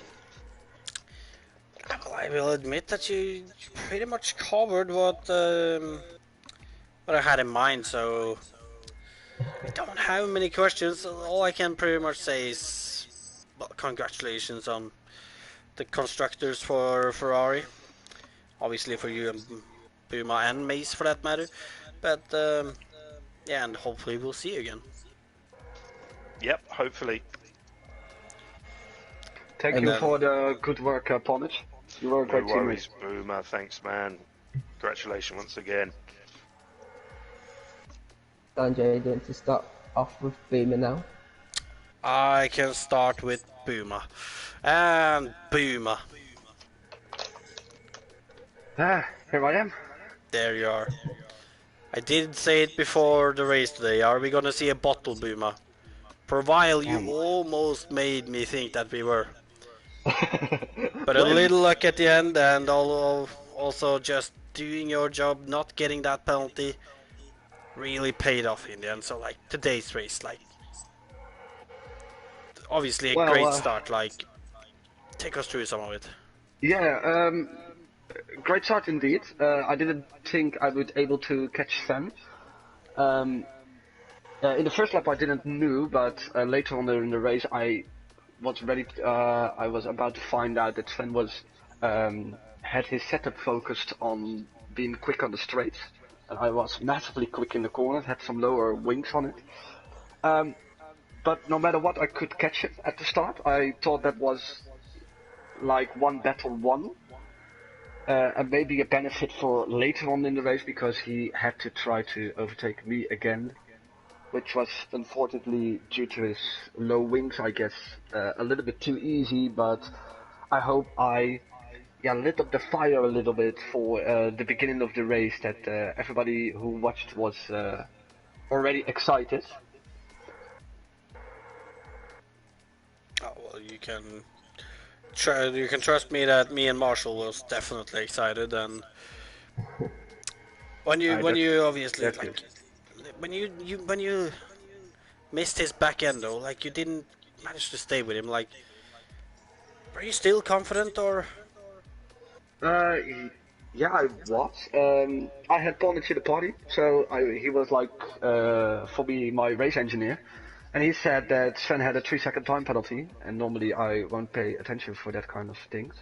Well, I will admit that you pretty much covered what I had in mind, so I don't have many questions. All I can pretty much say is, well, congratulations on the constructors for Ferrari. Obviously for you and Puma and Mace for that matter. But yeah, and hopefully we'll see you again. Yep, hopefully. Thank you for the good work, Polnich. You were a great teammate. No worries, Boomer. Thanks, man. Congratulations once again. Sanjay, do you want to start off with Boomer now? I can start with Boomer. And Boomer. Here I am. There you are. I did say it before the race today. Are we gonna see a bottle, Boomer? For a while you almost made me think that we were. But a little luck at the end, and also just doing your job, not getting that penalty, really paid off in the end. So like today's race, like obviously a great start. Like, take us through some of it. Yeah, great start indeed. I didn't think I would able to catch Sven. In the first lap I didn't know, but later on in the race I was ready. I was about to find out that Sven was had his setup focused on being quick on the straights, and I was massively quick in the corners. Had some lower wings on it. But no matter what, I could catch it at the start. I thought that was like one battle won. And maybe a benefit for later on in the race, because he had to try to overtake me again, which was unfortunately, due to his low wings, I guess, a little bit too easy. But I hope I lit up the fire a little bit for the beginning of the race, that everybody who watched was already excited. Oh, well, you can trust me that me and Marshall was definitely excited, and when you obviously like when you missed his back end though, like you didn't manage to stay with him, like were you still confident or? Yeah, I was. I had Polnich to the party, so he was like for me my race engineer. And he said that Sven had a 3-second time penalty, and normally I won't pay attention for that kind of things.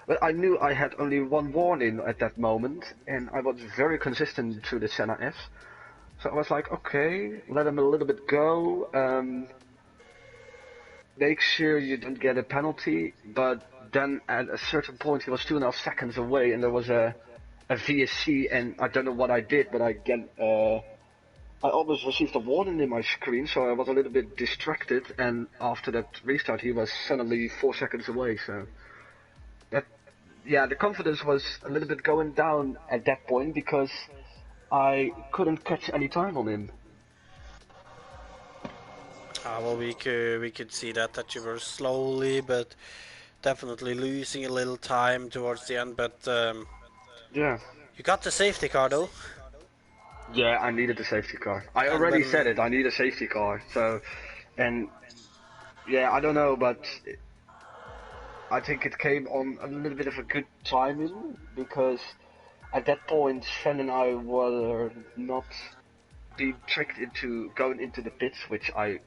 But I knew I had only one warning at that moment, and I was very consistent to the Senna S. So I was like, okay, let him a little bit go, make sure you don't get a penalty, but then at a certain point he was 2.5 seconds away, and there was a VSC, and I don't know what I did, but I almost received a warning in my screen, so I was a little bit distracted, and after that restart he was suddenly 4 seconds away, so the confidence was a little bit going down at that point because I couldn't catch any time on him. Well, we could see that you were slowly, but definitely losing a little time towards the end. But Yeah. you got the safety car though. Yeah, I needed a safety car. I And already when said it. I need a safety car. So, and yeah, I don't know, but I think it came on a little bit of a good timing because at that point, Sven and I were not being tricked into going into the pits, which I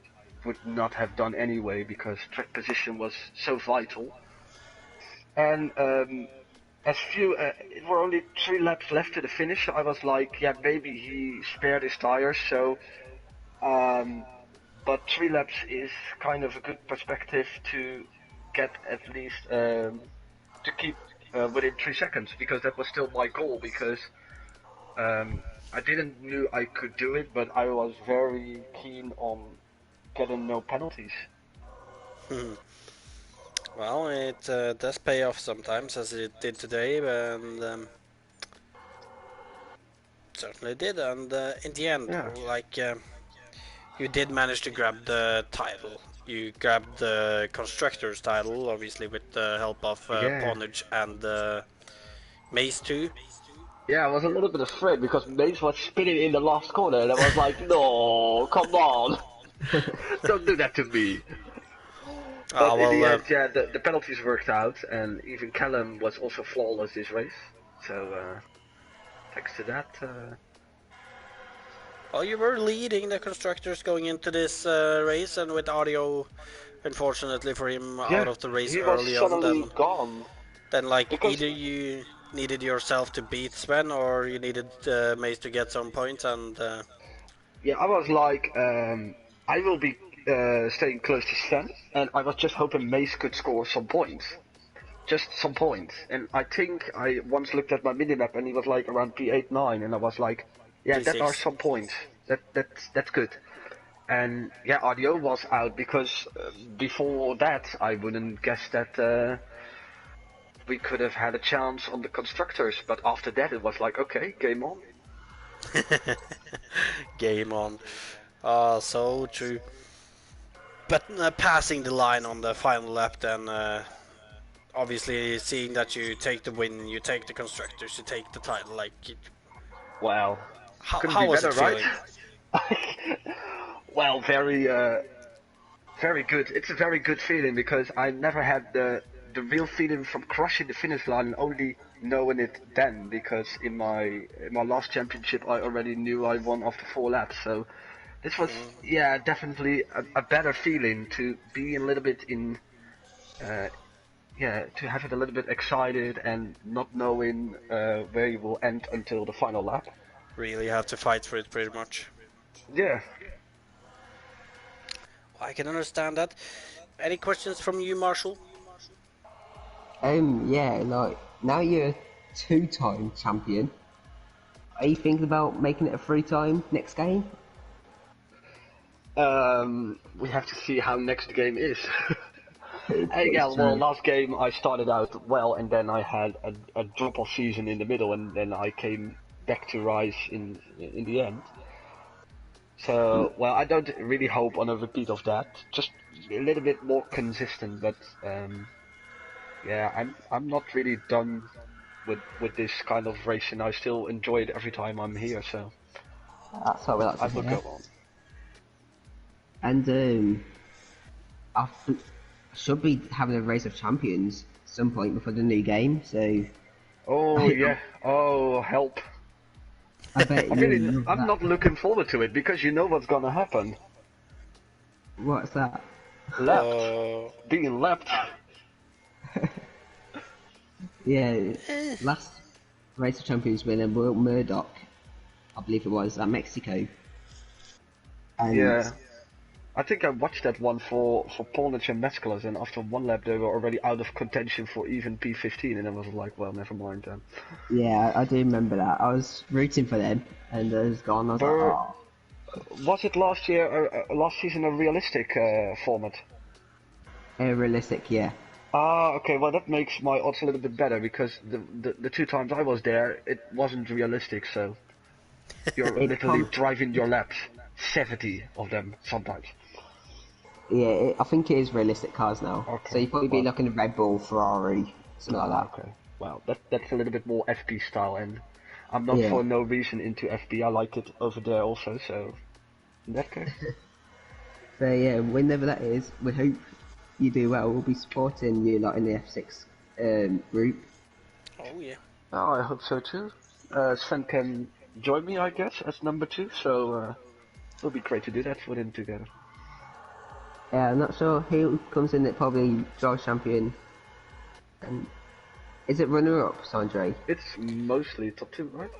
would not have done anyway because track position was so vital. And it were only 3 laps left to the finish. I was like, yeah, maybe he spared his tires. So, but 3 laps is kind of a good perspective to get at least to keep within 3 seconds because that was still my goal because. I didn't knew I could do it, but I was very keen on getting no penalties. Well, it does pay off sometimes, as it did today, and certainly did. And in the end, you did manage to grab the title. You grabbed the constructor's title, obviously with the help of Ponage and Mace too. Yeah, I was a little bit afraid because Mace was spinning in the last corner, and I was like, no, come on, don't do that to me. But in the end, the penalties worked out, and even Callum was also flawless this race. So, thanks to that. Well, you were leading the constructors going into this race, and with Audio, unfortunately for him, out of the race early on, then either you needed yourself to beat Sven, or you needed Mace to get some points, and yeah, I was like, I will be staying close to Sven, and I was just hoping Mace could score some points. Just some points. And I think I once looked at my minimap and he was like around P8, 9, and I was like, yeah, that are some points. That's good. And yeah, Audio was out because before that I wouldn't guess that we could have had a chance on the constructors, but after that it was like, okay, game on. Game on. So true. But passing the line on the final lap, then obviously seeing that you take the win, you take the constructors, you take the title, wow. How was it feeling? Right? Well, very good. It's a very good feeling because I never had the real feeling from crossing the finish line and only knowing it then, because in my last championship I already knew I won after 4 laps, so this was definitely a better feeling to be a little bit in to have it a little bit excited and not knowing where you will end until the final lap. Really have to fight for it pretty much. Yeah. I can understand that. Any questions from you, Marshall? Yeah, like, now you're a 2-time champion. Are you thinking about making it a 3-time next game? We have to see how next game is. Well, last game I started out well, and then I had a drop-off season in the middle, and then I came back to rise in the end. So, well, I don't really hope on a repeat of that. Just a little bit more consistent, but I'm not really done with this kind of racing. I still enjoy it every time I'm here, so that's what we like to I will go on. And I should be having a race of champions at some point before the new game. So. Oh yeah! Oh help! I bet I'm not looking forward to it because you know what's gonna happen. What's that? Lapped. Being lapped. Yeah, last race of champions winner Will Murdoch, I believe it was, at Mexico. And I think I watched that one for Polnich and Mescalas, and after one lap they were already out of contention for even P15, and I was like, well, never mind then. Yeah, I do remember that. I was rooting for them, and it was gone. I was like, Were, oh. was it last year, last season, a realistic format? Realistic, yeah. Ah, okay. Well, that makes my odds a little bit better because the 2 times I was there, it wasn't realistic. So you're literally driving your laps, 70 of them sometimes. Yeah, I think it is realistic cars now. Okay, So you'd probably be well. looking at Red Bull, Ferrari, something like that. Okay. Well, that's a little bit more FP style, and I'm not Yeah. for no reason into FP. I like it over there also. So in that case. So yeah, whenever that is, we hope you do well. We'll be supporting you lot in the F6 group. Oh yeah. Oh, I hope so too. Sven can join me, I guess, as number 2. So it'll be great to do that with him together. Yeah, I'm not sure who comes in at probably drive champion. And is it runner up, Sandre? It's mostly top 2, right?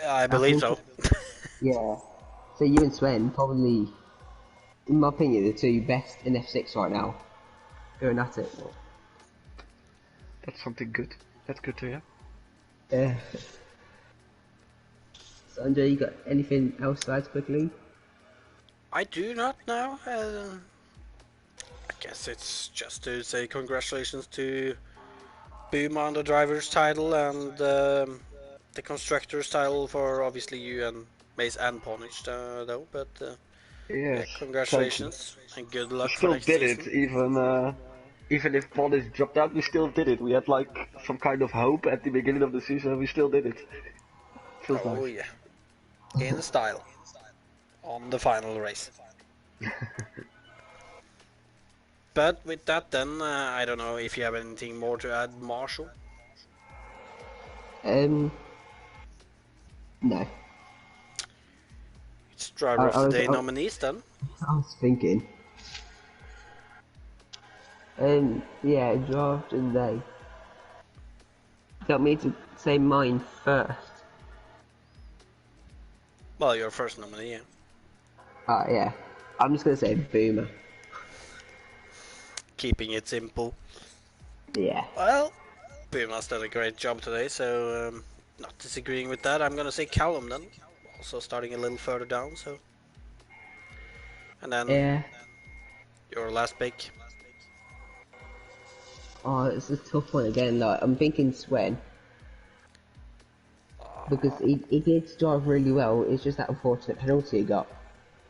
I believe think so. Yeah. So you and Sven probably, in my opinion, the 2 best in F6 right now. Going at it. That's something good. That's good to hear. Yeah. Sandre, you got anything else to add quickly? I do not know. I guess it's just to say congratulations to Boom on the driver's title and the constructor's title for obviously you and Mace and Ponich though. But yeah, Yes, totally. congratulations and good We luck for still next did season. it, even if Polish dropped out, we still did it. We had like some kind of hope at the beginning of the season, and we still did it. Feels Oh nice. yeah, in style on the final race. But with that then, I don't know if you have anything more to add, Marshall. No. It's driver of I the was, day nominees then. I was thinking. Yeah, draft and they. Got me to say mine first. Well, your first nominee, yeah. Yeah. I'm just gonna say Boomer. Keeping it simple. Yeah. Well, Puma's done a great job today, so not disagreeing with that. I'm gonna say Callum then, also starting a little further down. So, and then Yeah. your last pick. Oh, it's a tough one again. Like I'm thinking Sven because he did drive really well. It's just that unfortunate penalty he got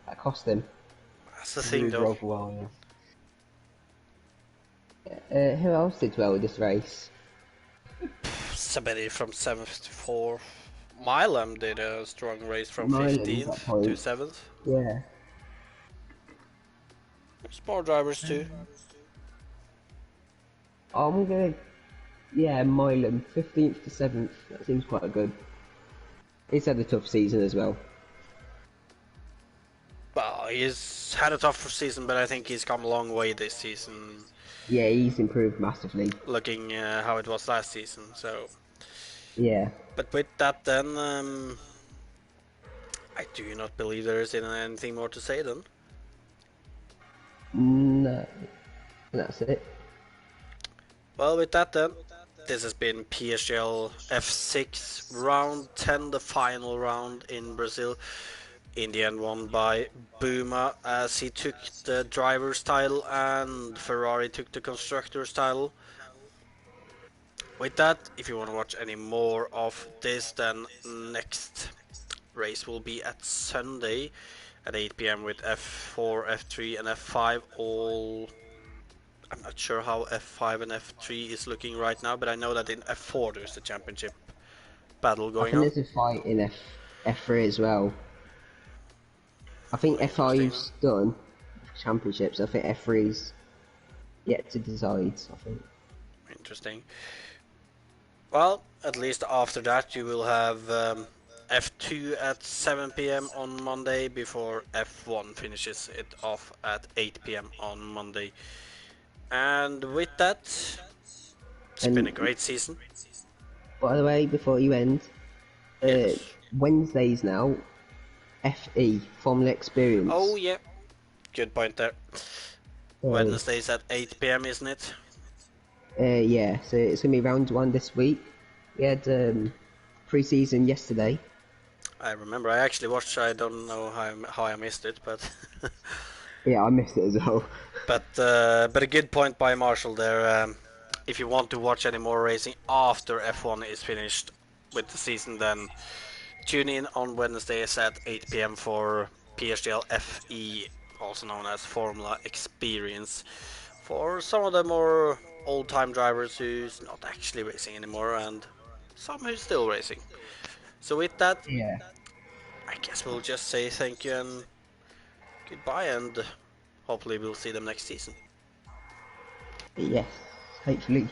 that cost him. That's the He thing, really though. drove well, Who else did well with this race? Somebody from 7th to 4th. Milam did a strong race from Milan, that 15th point. to 7th. Yeah. There's more drivers too. I'm gonna. Yeah, Milan, 15th to 7th. That seems quite good. He's had a tough season as well. Well, he's had a tough season, but I think he's come a long way this season. Yeah, he's improved massively. Looking how it was last season, so. Yeah. But with that, then I do not believe there is anything more to say. Then. No. That's it. Well, with that, then this has been PSGL F6 round 10, the final round in Brazil. In the end, won by Buma as he took the driver's title and Ferrari took the constructor's title. With that, if you want to watch any more of this, then next race will be at Sunday at 8 p.m. with F4, F3 and F5 all. I'm not sure how F5 and F3 is looking right now, but I know that in F4 there's the championship battle I going think on. there's a fight in F3 as well. I think F5's done championships. I think F3's yet to decide. I think. Interesting. Well, at least after that you will have F2 at 7 p.m. on Monday before F1 finishes it off at 8 p.m. on Monday. And with that, it's been a great season. By the way, before you end, Yes. Wednesdays now, FE Formula Experience. Oh yeah. Good point there. So, Wednesday's at 8 p.m., isn't it? yeah, so it's going to be round one this week. We had pre-season yesterday. I remember. I actually watched. I don't know how I missed it, but Yeah, I missed it as well. but a good point by Marshall there. If you want to watch any more racing after F1 is finished with the season, then tune in on Wednesdays at 8 p.m. for PSGL FE, also known as Formula Experience, for some of the more old-time drivers who's not actually racing anymore and some who's still racing. So with that, Yeah. I guess we'll just say thank you and goodbye, and hopefully we'll see them next season. Yes, hopefully.